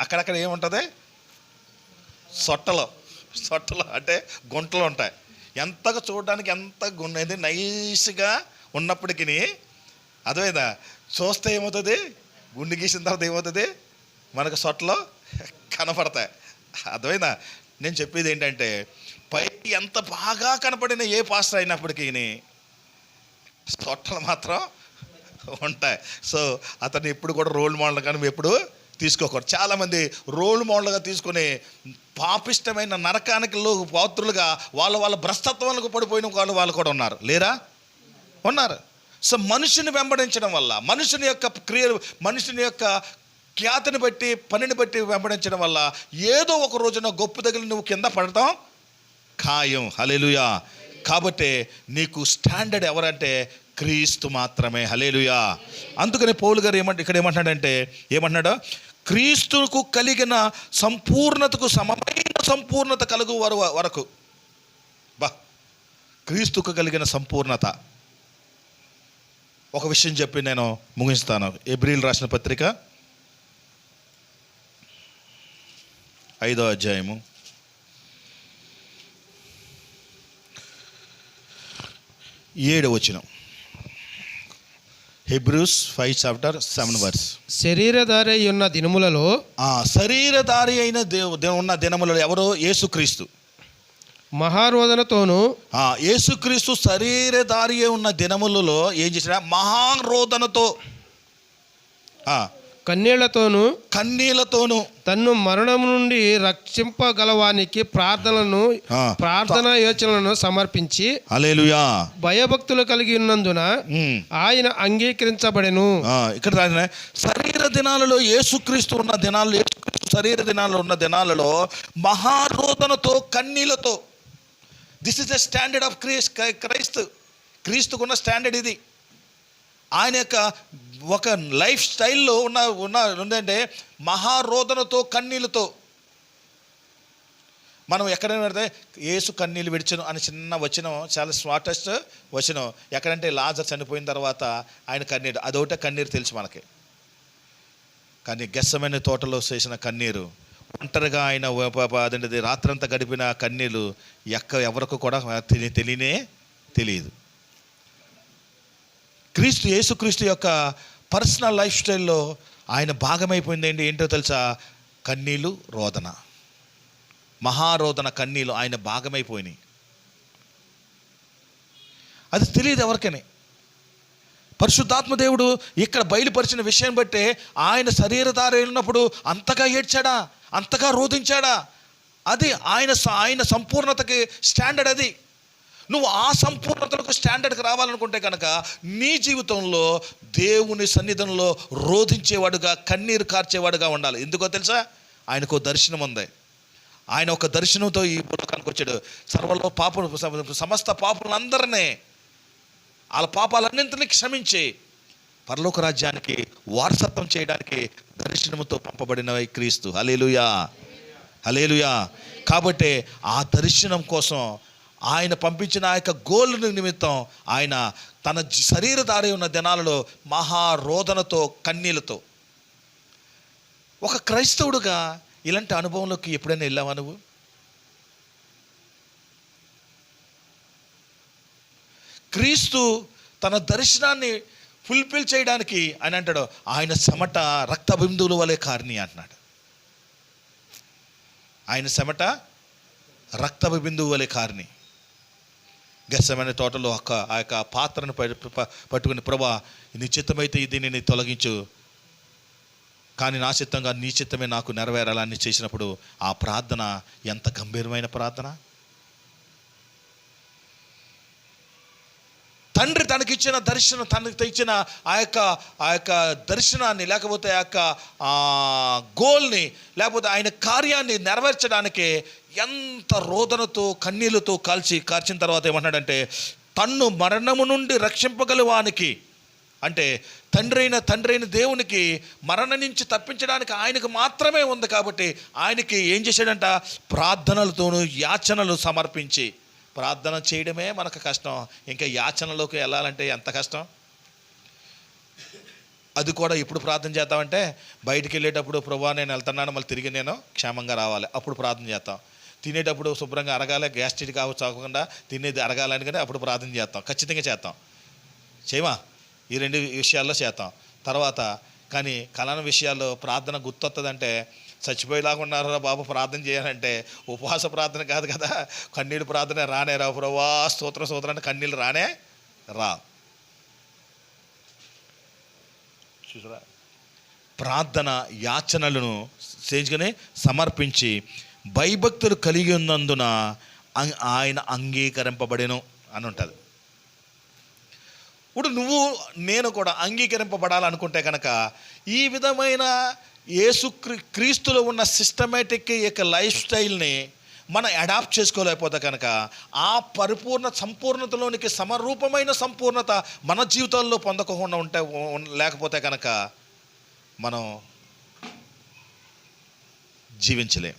అక్కడక్కడ ఏముంటుంది, సొట్టలు అంటే గుంటలు ఉంటాయి. ఎంతగా చూడడానికి ఎంత గుండెది నైస్గా ఉన్నప్పటికీ అదేదా చూస్తే ఏమవుతుంది, గుండె గీసిన తర్వాత ఏమవుతుంది, మనకు సొట్టలు కనపడతాయి. అర్థమైందా? నేను చెప్పేది ఏంటంటే, పైకి ఎంత బాగా కనపడిన ఏ పాస్టర్ అయినప్పటికీ సొట్టలు మాత్రం ఉంటాయి. సో అతను ఎప్పుడు కూడా రోల్ మోడల్ కానీ ఎప్పుడు తీసుకోకూడదు. చాలామంది రోల్ మోడల్గా తీసుకుని పాపిష్టమైన నరకానికి పాత్రులుగా వాళ్ళ భ్రష్టత్వాలకు పడిపోయిన వాళ్ళు కూడా ఉన్నారు. లేరా? ఉన్నారు. సో మనుషుని వెంబడించడం వల్ల, మనుషుని యొక్క క్రియలు, మనుషుని యొక్క ఖ్యాతిని బట్టి, పనిని బట్టి వెంబడించడం వల్ల ఏదో ఒక రోజున గొప్ప తగిలి నువ్వు కింద పడతాం ఖాయం. హల్లెలూయా. కాబట్టి నీకు స్టాండర్డ్ ఎవరంటే క్రీస్తు మాత్రమే. హల్లెలూయా. అందుకని పౌలు గారు ఇక్కడ ఏమంటున్నాడు, క్రీస్తుకు కలిగిన సంపూర్ణతకు సమమైన సంపూర్ణత కలుగు వరకు. క్రీస్తుకు కలిగిన సంపూర్ణత. ఒక విషయం చెప్పి నేను ముగిస్తాను. హెబ్రీయులకు రాసిన పత్రిక 5వ అధ్యాయము 7వ వచనం. హెబ్రూస్ 5:7 శరీరధారి ఉన్న దినములలో, శరీరధారి అయిన ఉన్న దినములలో ఎవరో? యేసుక్రీస్తు. మహారోదనతోను, యేసుక్రీస్తు శరీరధారి ఉన్న దినములలో ఏం చేసిన? మహారోదనతో, కన్నీళ్లతోను తన్ను మరణము నుండి రక్షింపగలవానికి ప్రార్థన యోచనలను సమర్పించి, హల్లెలూయా, భయభక్తులు కలిగి ఉన్నందున ఆయన అంగీకరించబడెను. ఇక్కడ శరీర దినాలలో యేసుక్రీస్తు ఉన్న దినాల్లో, శరీర దినాలలో ఉన్న దినాలలో మహారోదనతో, కన్నీళ్లతో. This is the standard of Christ. క్రీస్తుకున్న స్టాండర్డ్ ఇది. ఆయన యొక్క ఒక లైఫ్ స్టైల్లో ఉందంటే మహారోదనతో, కన్నీళ్ళతో. మనం ఎక్కడైనా పెడితే యేసు కన్నీళ్ళు విడిచను అని చిన్న వచనం, చాలా స్మార్టెస్ట్ వచనం. ఎక్కడంటే లాజర్ చనిపోయిన తర్వాత ఆయన కన్నీరు, అదొకటే కన్నీరు తెలుసు మనకి. కానీ గెత్సెమనే తోటలో చేసిన కన్నీరు, ఒంటరిగా ఆయన అదేంటిది రాత్రంతా గడిపిన కన్నీళ్ళు ఎవరికి కూడా తెలియదు. యేసుక్రీస్తు యొక్క పర్సనల్ లైఫ్ స్టైల్లో ఆయన భాగమైపోయింది ఏంటో తెలుసా? కన్నీళ్ళు, రోదన, మహారోదన, కన్నీళ్ళు ఆయన భాగమైపోయినాయి. అది తెలియదు ఎవరికని. పరిశుద్ధాత్మ దేవుడు ఇక్కడ బయలుపరిచిన విషయం బట్టే ఆయన శరీరధారి ఉన్నప్పుడు అంతగా ఏడ్చాడా, అంతగా రోధించాడా? అది ఆయన సంపూర్ణతకి స్టాండర్డ్. అది నువ్వు ఆ సంపూర్ణతలకు స్టాండర్డ్కి రావాలనుకుంటే కనుక నీ జీవితంలో దేవుని సన్నిధంలో రోధించేవాడుగా, కన్నీరు కార్చేవాడుగా ఉండాలి. ఎందుకో తెలుసా? ఆయనకు దర్శనం ఉంది. ఆయన ఒక దర్శనంతో ఈ భూలోకానికి వచ్చాడు. సర్వలో సమస్త పాపులందరినీ, వాళ్ళ పాపాలన్నింటినీ క్షమించి పరలోక రాజ్యానికి వారసత్వం చేయడానికి దర్శనముతో పంపబడిన క్రీస్తు. హల్లెలూయా. హల్లెలూయా. కాబట్టి ఆ దర్శనం కోసం ఆయన పంపించిన ఆ యొక్క గోల్ నిమిత్తం ఆయన తన శరీరధారి ఉన్న దినాలలో మహారోదనతో కన్నీళ్లతో. ఒక క్రైస్తవుడుగా ఇలాంటి అనుభవంలోకి ఎప్పుడైనా వెళ్ళావా నువ్వు? క్రీస్తు తన దర్శనాన్ని ఫుల్ఫిల్ చేయడానికి ఆయన అంటాడు, ఆయన చెమట రక్త బిందువుల వలె కారిని అంటున్నాడు. ఆయన చెమట రక్త బిందువు వలె కారిని. గెత్సేమనే తోటలో ఆ యొక్క పాత్రను పట్టుకుని, ప్రభా నీ చిత్తమైతే దీనిని తొలగించు, కానీ నా చిత్తంగా నీ చిత్తమే నాకు నెరవేరాలని చేసినప్పుడు ఆ ప్రార్థన ఎంత గంభీరమైన ప్రార్థన. తండ్రి తనకిచ్చిన దర్శనం, తనకి ఇచ్చిన ఆ యొక్క దర్శనాన్ని, లేకపోతే ఆ యొక్క గోల్ని, లేకపోతే ఆయన కార్యాన్ని నెరవేర్చడానికి ఎంత రోదనతో కన్నీళ్లతో కార్చిన తర్వాత ఏమంటున్నాడంటే, తన్ను మరణము నుండి రక్షింపగలవానికి, అంటే తండ్రి అయిన దేవునికి మరణం నుంచి తప్పించడానికి ఆయనకు మాత్రమే ఉంది. కాబట్టి ఆయనకి ఏం చేశాడంట, ప్రార్థనలతోనూ యాచనలు సమర్పించి. ప్రార్థన చేయడమే మనకు కష్టం, ఇంకా యాచనలోకి వెళ్ళాలంటే ఎంత కష్టం. అది కూడా ఎప్పుడు ప్రార్థన చేద్దామంటే, బయటికి వెళ్ళేటప్పుడు ప్రభువా నేను వెళ్తున్నాను, మళ్ళీ తిరిగి నేను క్షేమంగా రావాలి, అప్పుడు ప్రార్థన చేస్తాం. తినేటప్పుడు శుభ్రంగా అరగాలి, గ్యాస్ట్రిక్ కాకుండా తినేది అరగాలని కానీ అప్పుడు ప్రార్థన చేస్తాం, ఖచ్చితంగా చేస్తాం. చేయమా? ఈ రెండు విషయాల్లో చేస్తాం. తర్వాత కానీ కళన విషయాల్లో ప్రార్థన గుర్తొస్తుందంటే, చచ్చిపోయేలాగా ఉన్నారా బాబు ప్రార్థన చేయాలంటే, ఉపవాస ప్రార్థన కాదు కదా, కన్నీళ్ళు ప్రార్థన రానే రావు. ప్రభువా స్తోత్రం అంటే కన్నీళ్ళు రానే రా. చూసారా? ప్రార్థన యాచనలను చేయించుకొని సమర్పించి భయభక్తులు కలిగి ఉన్నందున ఆయన అంగీకరింపబడెను అని ఉంటుంది. ఇప్పుడు నువ్వు నేను కూడా అంగీకరింపబడాలనుకుంటే కనుక ఈ విధమైన క్రీస్తులో ఉన్న సిస్టమేటిక్ యొక్క లైఫ్ స్టైల్ని మనం అడాప్ట్ చేసుకోలేకపోతే కనుక ఆ సంపూర్ణతలోనికి సమరూపమైన సంపూర్ణత మన జీవితాల్లో పొందకుండా లేకపోతే కనుక మనం జీవించలేం,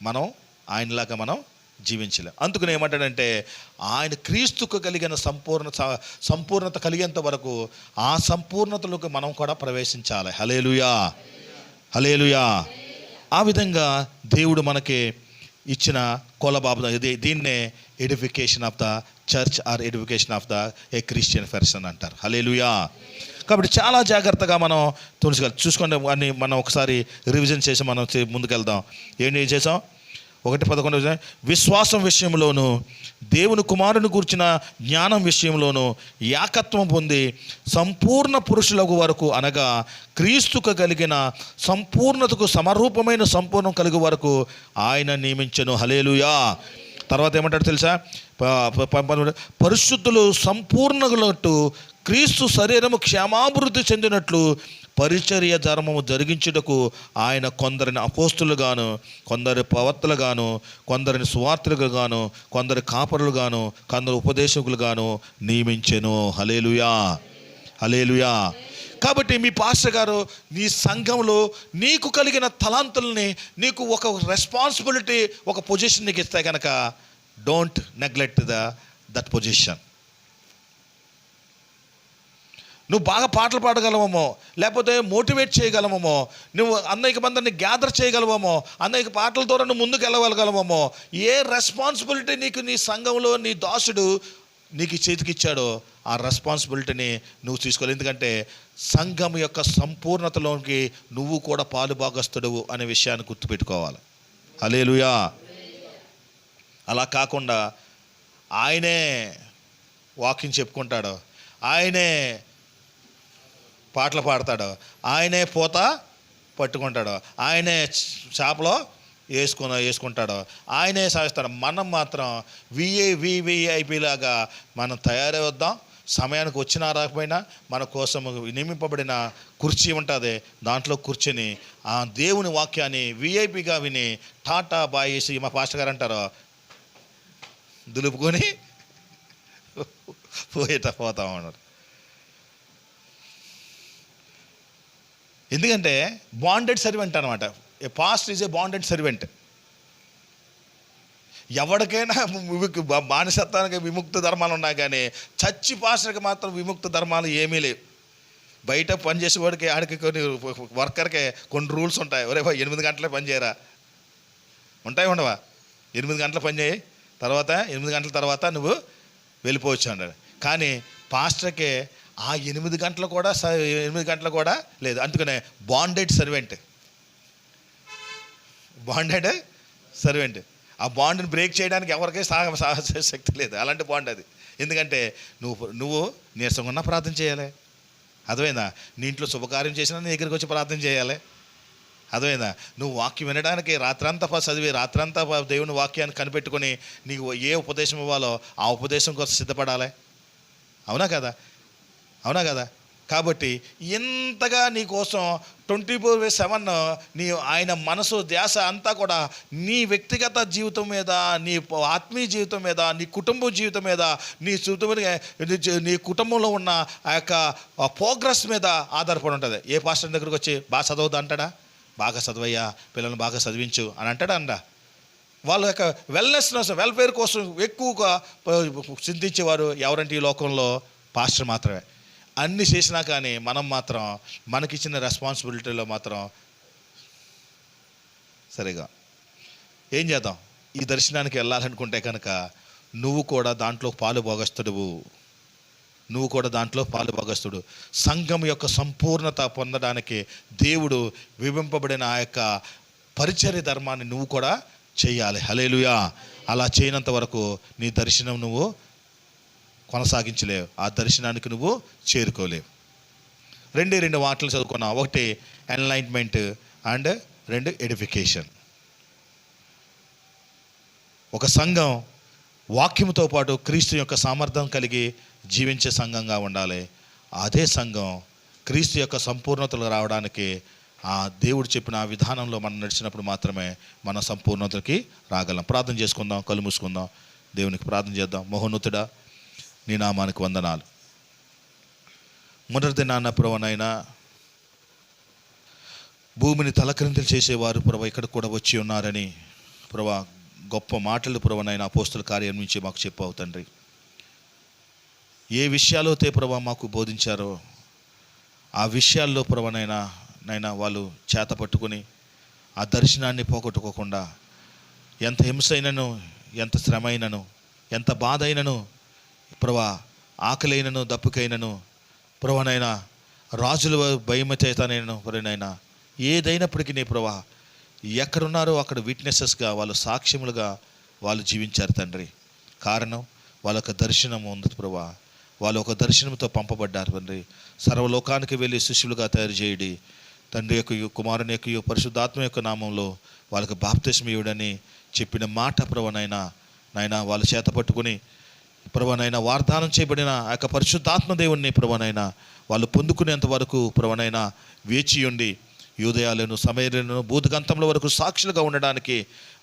మనం ఆయనలాగా మనం జీవించలేం. అందుకని ఏమంటాడంటే, ఆయన క్రీస్తుకు కలిగిన సంపూర్ణత కలిగేంత వరకు ఆ సంపూర్ణతలోకి మనం కూడా ప్రవేశించాలి. హల్లెలూయా, హల్లెలూయా. ఆ విధంగా దేవుడు మనకి ఇచ్చిన కొలబాబు దీన్నే edification of the church or edification of the a Christian person అంటారు. హల్లెలూయా. కాబట్టి చాలా జాగ్రత్తగా మనం చూసుకోండి అని మనం ఒకసారి రివిజన్ చేసి మనం ముందుకెళ్దాం. ఏం చేసాం? 1:11 విశ్వాసం విషయంలోను దేవుని కుమారుని గూర్చిన జ్ఞానం విషయంలోను ఏకత్వం పొంది సంపూర్ణ పురుషులకు వరకు, అనగా క్రీస్తుకు కలిగిన సంపూర్ణతకు సమరూపమైన సంపూర్ణం కలిగే వరకు ఆయన నియమించెను. హల్లెలూయా. తర్వాత ఏమంటాడు తెలుసా? పరిశుద్ధులు సంపూర్ణులట్టు క్రీస్తు శరీరము క్షేమాభివృద్ధి చెందినట్లు పరిచర్య ధర్మము జరిగించుటకు ఆయన కొందరిని అపోస్తులుగాను, కొందరి ప్రవక్తలుగాను, కొందరిని సువార్తలుగాను, కొందరి కాపరులుగాను, కొందరు ఉపదేశకులుగాను నియమించెను. హల్లెలూయా, హల్లెలూయా. కాబట్టి మీ పాస్టర్ గారు నీ సంఘంలో నీకు కలిగిన తలాంతుల్ని, నీకు ఒక రెస్పాన్సిబిలిటీ, ఒక పొజిషన్ నీకు ఇస్తే కనుక డోంట్ నెగ్లెక్ట్ దట్ పొజిషన్. నువ్వు బాగా పాటలు పాడగలవేమో, లేకపోతే మోటివేట్ చేయగలవేమో, నువ్వు అనేక మందిని గ్యాదర్ చేయగలవేమో, అనేక పాటల ద్వారా నువ్వు ముందుకు వెళ్ళగలవేమో. ఏ రెస్పాన్సిబిలిటీ నీకు నీ సంఘంలో నీ దాసుడు నీకు చేతికిచ్చాడో ఆ రెస్పాన్సిబిలిటీని నువ్వు తీసుకోవాలి. ఎందుకంటే సంఘం యొక్క సంపూర్ణతలోకి నువ్వు కూడా పాలు భాగస్తుడవు అనే విషయాన్ని గుర్తుపెట్టుకోవాలి. హల్లెలూయా. అలా కాకుండా ఆయనే వాకింగ్ చెప్పుకుంటాడు, ఆయనే పాటలు పాడతాడు, ఆయనే పోత పట్టుకుంటాడు, ఆయనే చేపలో వేసుకుంటాడు, ఆయనే సాగిస్తాడు. మనం మాత్రం విఐపి లాగా మనం తయారవుద్దాం. సమయానికి వచ్చినా రాకపోయినా మన కోసం నియమింపబడిన కుర్చీ ఉంటుంది, దాంట్లో కూర్చొని ఆ దేవుని వాక్యాన్ని విఐపిగా విని టాటా బాయ్ వేసి మా పాస్టర్ గారు అంటారు దులుపుకొని పోతా ఉన్నారు. ఎందుకంటే బాండెడ్ సర్వెంట్ అనమాట. A past is a bonded servant. ఎవరికైనా బానిసత్వానికి విముక్త ధర్మాలు ఉన్నాయి, కానీ చచ్చి పాస్టర్కి మాత్రం విముక్త ధర్మాలు ఏమీ లేవు. బయట పనిచేసేవాడికి ఆడికి కొన్ని వర్కర్కి కొన్ని రూల్స్ ఉంటాయి. ఒరే 8 గంటలే పని చేయరా, ఉంటాయి ఉండవా? 8 గంటల పని చేయి, తర్వాత 8 గంటల తర్వాత నువ్వు వెళ్ళిపోవచ్చు అన్నాడు. కానీ పాస్టర్కే ఆ 8 గంటలు కూడా 8 గంటలు కూడా లేదు. అందుకనే బాండెడ్ సర్వెంట్. ఆ బాండ్ని బ్రేక్ చేయడానికి ఎవరికీ శక్తి లేదు. అలాంటి బాండ్ అది. ఎందుకంటే నువ్వు నీరసంగా ఉన్నా ప్రార్థన చేయాలి, అర్థమైందా? నీ ఇంట్లో శుభకార్యం చేసినా నీ దగ్గరికి వచ్చి ప్రార్థన చేయాలి, అర్థమైందా? నువ్వు వాక్యం వినడానికి రాత్రంతా చదివి రాత్రంతా దేవుని వాక్యాన్ని కనిపెట్టుకొని నీకు ఏ ఉపదేశం ఇవ్వాలో ఆ ఉపదేశం కోసం సిద్ధపడాలి. అవునా కదా? కాబట్టి ఇంతగా నీ కోసం 24/7 నీ ఆయన మనసు ధ్యాస అంతా కూడా నీ వ్యక్తిగత జీవితం మీద, నీ ఆత్మీయ జీవితం మీద, నీ కుటుంబ జీవితం మీద, నీ కుటుంబంలో ఉన్న ఆ యొక్క ప్రోగ్రెస్ మీద ఆధారపడి ఉంటుంది. ఏ పాస్టర్ దగ్గరికి వచ్చి బాగా చదవద్దు అంటాడా? బాగా చదవయ్యా, పిల్లల్ని బాగా చదివించు అని అంటాడా? వాళ్ళ యొక్క వెల్ఫేర్ కోసం ఎక్కువగా చింతించేవారు ఎవరంటే ఈ లోకంలో పాస్టర్ మాత్రమే. అన్నీ చేసినా కానీ మనం మాత్రం మనకిచ్చిన రెస్పాన్సిబిలిటీలో మాత్రం సరిగా ఏం చేద్దాం? ఈ దర్శనానికి వెళ్ళాలనుకుంటే కనుక నువ్వు కూడా దాంట్లో పాలుభాగస్తుడు. సంఘం యొక్క సంపూర్ణత పొందడానికి దేవుడు విభింపబడిన ఆ యొక్క పరిచర్య ధర్మాన్ని నువ్వు కూడా చేయాలి. హల్లెలూయా. అలా చేయనంత వరకు నీ దర్శనం నువ్వు కొనసాగించలేవు, ఆ దర్శనానికి నువ్వు చేరుకోలేవు. 2 మాటలు చదువుకున్నావు. 1 ఎన్లైట్మెంట్ అండ్ 2 ఎడిఫికేషన్. ఒక సంఘం వాక్యంతో పాటు క్రీస్తు యొక్క సామర్థ్యం కలిగి జీవించే సంఘంగా ఉండాలి. అదే సంఘం క్రీస్తు యొక్క సంపూర్ణతలు రావడానికి ఆ దేవుడు చెప్పిన ఆ విధానంలో మనం నడిచినప్పుడు మాత్రమే మన సంపూర్ణతకి రాగలం. ప్రార్థన చేసుకుందాం, కళ్ళు మూసుకుందాం, దేవునికి ప్రార్థన చేద్దాం. మహోన్నతుడా, నీ నామానికి వందనాలు. మొదటి నాన్న ప్రభువైనా భూమిని తలక్రిందులు చేసేవారు ప్రభు ఇక్కడ కూడా వచ్చి ఉన్నారని ప్రభా గొప్ప మాటలు ప్రభువైనా అపోస్తల కార్యం నుంచి మాకు చెప్పావు తండ్రి. ఏ విషయాలైతే ప్రభా మాకు బోధించారో ఆ విషయాల్లో ప్రభువైనా వాళ్ళు చేత పట్టుకుని ఆ దర్శనాన్ని పోగొట్టుకోకుండా ఎంత హింసైనను, ఎంత శ్రమ అయినను, ఎంత బాధ అయినను, ప్రభా ఆకలైనను, దప్పుకైనను, ప్రభువైనా రాజుల భయం చేతనైనను, ప్రభువైనా ఏదైనప్పటికీ నీ ప్రభా ఎక్కడున్నారో అక్కడ విట్నెసెస్గా వాళ్ళు సాక్ష్యములుగా వాళ్ళు జీవించారు తండ్రి. కారణం వాళ్ళ యొక్క దర్శనం ఉంది ప్రభా. వాళ్ళు ఒక దర్శనంతో పంపబడ్డారు తండ్రి. సర్వలోకానికి వెళ్ళి శిష్యులుగా తయారు చేయడి తండ్రి యొక్క కుమారుని యొక్క పరిశుద్ధాత్మ యొక్క నామంలో వాళ్ళకి బాప్తిస్మం ఇవ్వడని చెప్పిన మాట ప్రభువైనా వాళ్ళ చేత పట్టుకుని ప్రభువైనా వాగ్దానం చేయబడిన ఆ యొక్క పరిశుద్ధాత్మ దేవుణ్ణి ప్రభువైనా వాళ్ళు పొందుకునేంత వరకు ప్రభువైనా వేచి ఉండి యూదయాలను, సమరయలను, భూతగంతముల వరకు సాక్షులుగా ఉండడానికి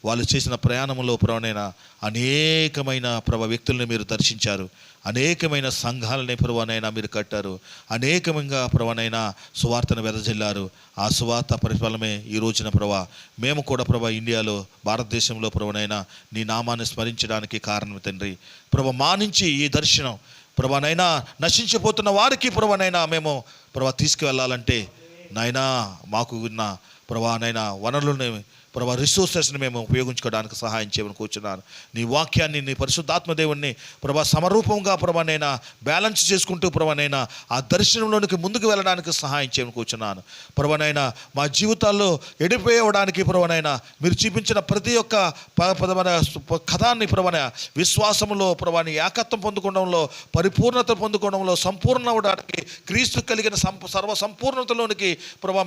వాళ్ళు చేసిన ప్రయాణంలో ప్రభువైనా అనేకమైన వ్యక్తుల్ని మీరు దర్శించారు. అనేకమైన సంఘాలని ప్రభువైనా మీరు కట్టారు. అనేకమంగా ప్రభువైనా సువార్తను వెదజల్లారు. ఆ సువార్త పరిఫలమే ఈ రోజున మేము కూడా ఇండియాలో, భారతదేశంలో ప్రభువైనా నీ నామాన్ని స్మరించడానికి కారణం తండ్రి. మా నుంచి ఈ దర్శనం ప్రభువైనా నశించిపోతున్న వారికి ప్రభువైనా మేము తీసుకువెళ్ళాలంటే నాయనా మాకు ఉన్న నైనా వనరులని రిసోర్సెస్ని మేము ఉపయోగించుకోవడానికి సహాయం చేయమని కూర్చున్నాను. నీ వాక్యాన్ని, నీ పరిశుద్ధాత్మ దేవుణ్ణి సమరూపంగా నైనా బ్యాలెన్స్ చేసుకుంటూ నైనా ఆ దర్శనంలోనికి ముందుకు వెళ్ళడానికి సహాయం చేయమని కూర్చున్నాను. నైనా మా జీవితాల్లో ఎడిపోయడానికి నైనా మీరు చూపించిన ప్రతి ఒక్క కథాన్ని విశ్వాసంలో ఏకత్వం పొందుకోవడంలో, పరిపూర్ణత పొందుకోవడంలో, సంపూర్ణ అవడానికి, క్రీస్తు కలిగిన సర్వ సంపూర్ణతలోనికి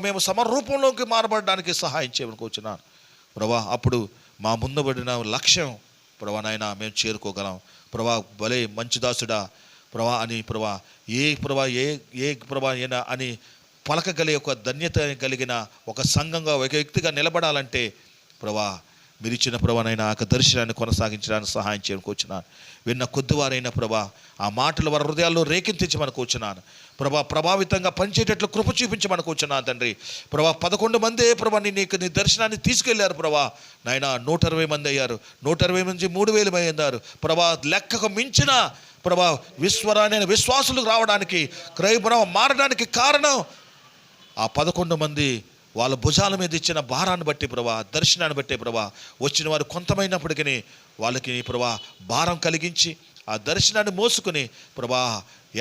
మేము సమరూపంలోకి మారబడడానికి సహాయం చేయమని కూర్చున్నాను అప్పుడు మా ముందుబడిన లక్ష్యం నాయనా మేము చేరుకోగలం. భలే మంచి దాసుడా అని ఏ అని పలకగలిగే ఒక ధన్యత కలిగిన ఒక సంఘంగా, ఒక వ్యక్తిగా నిలబడాలంటే మీరు ఇచ్చిన ప్రభానైనా ఆ దర్శనాన్ని కొనసాగించడానికి సహాయం చేయనుకొచ్చున్నాను. విన్న కొద్దివారైన ప్రభా ఆ మాటలు వారి హృదయాల్లో రేకెత్తించమని కూర్చున్నాను ప్రభా. ప్రభావితంగా పనిచేటట్లు కృప చూపించమని కూర్చున్నాను తండ్రి. ప్రభా 11 మందే ప్రభా నీ దర్శనాన్ని తీసుకెళ్లారు ప్రభా. నాయన 120 మంది అయ్యారు. 120 నుంచి 3000 అయ్యారు ప్రభా. లెక్కకు మించిన ప్రభా విశ్వరాణి విశ్వాసులకు రావడానికి క్రైస్తవ మారడానికి కారణం ఆ 11 మంది వాళ్ళ భుజాల మీద ఇచ్చిన భారాన్ని బట్టి ప్రభా, దర్శనాన్ని బట్టే ప్రభా. వచ్చిన వారు కొంతమైనప్పటికీ వాళ్ళకి ప్రభా భారం కలిగించి ఆ దర్శనాన్ని మోసుకుని ప్రభా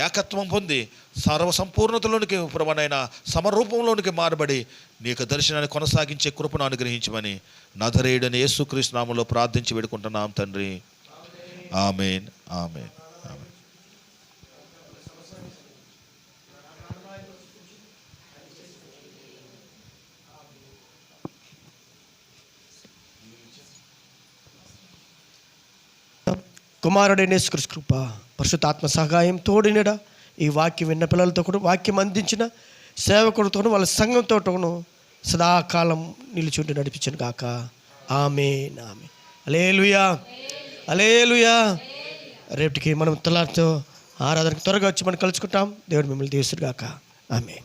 ఏకత్వం పొంది సర్వసంపూర్ణతలోనికి ప్రభానైనా సమరూపంలోనికి మారబడి నీ యొక్క దర్శనాన్ని కొనసాగించే కృపను అనుగ్రహించమని నజరేయుడని యేసుక్రీస్తు నామములో ప్రార్థించి వేడుకుంటున్నాం తండ్రి. ఆమేన్, ఆమేన్, ఆమేన్. కుమారుడైన యేసుక్రీస్తు కృప పరిశుద్ధాత్మ సహాయం తోడినడ ఈ వాక్యం విన్న పిల్లలతో కూడా వాక్యం అందించిన సేవకుడితోను వాళ్ళ సంఘంతోను సదాకాలం నిలిచుండి నడిపించను కాక. ఆమేన్, ఆమేన్. హల్లెలూయా, హల్లెలూయా. రేపటికి మనం తలారితో ఆరాధనకు త్వరగా వచ్చి మనం కలుసుకుంటాం. దేవుడు మిమ్మల్ని దీవించును గాక. ఆమేన్.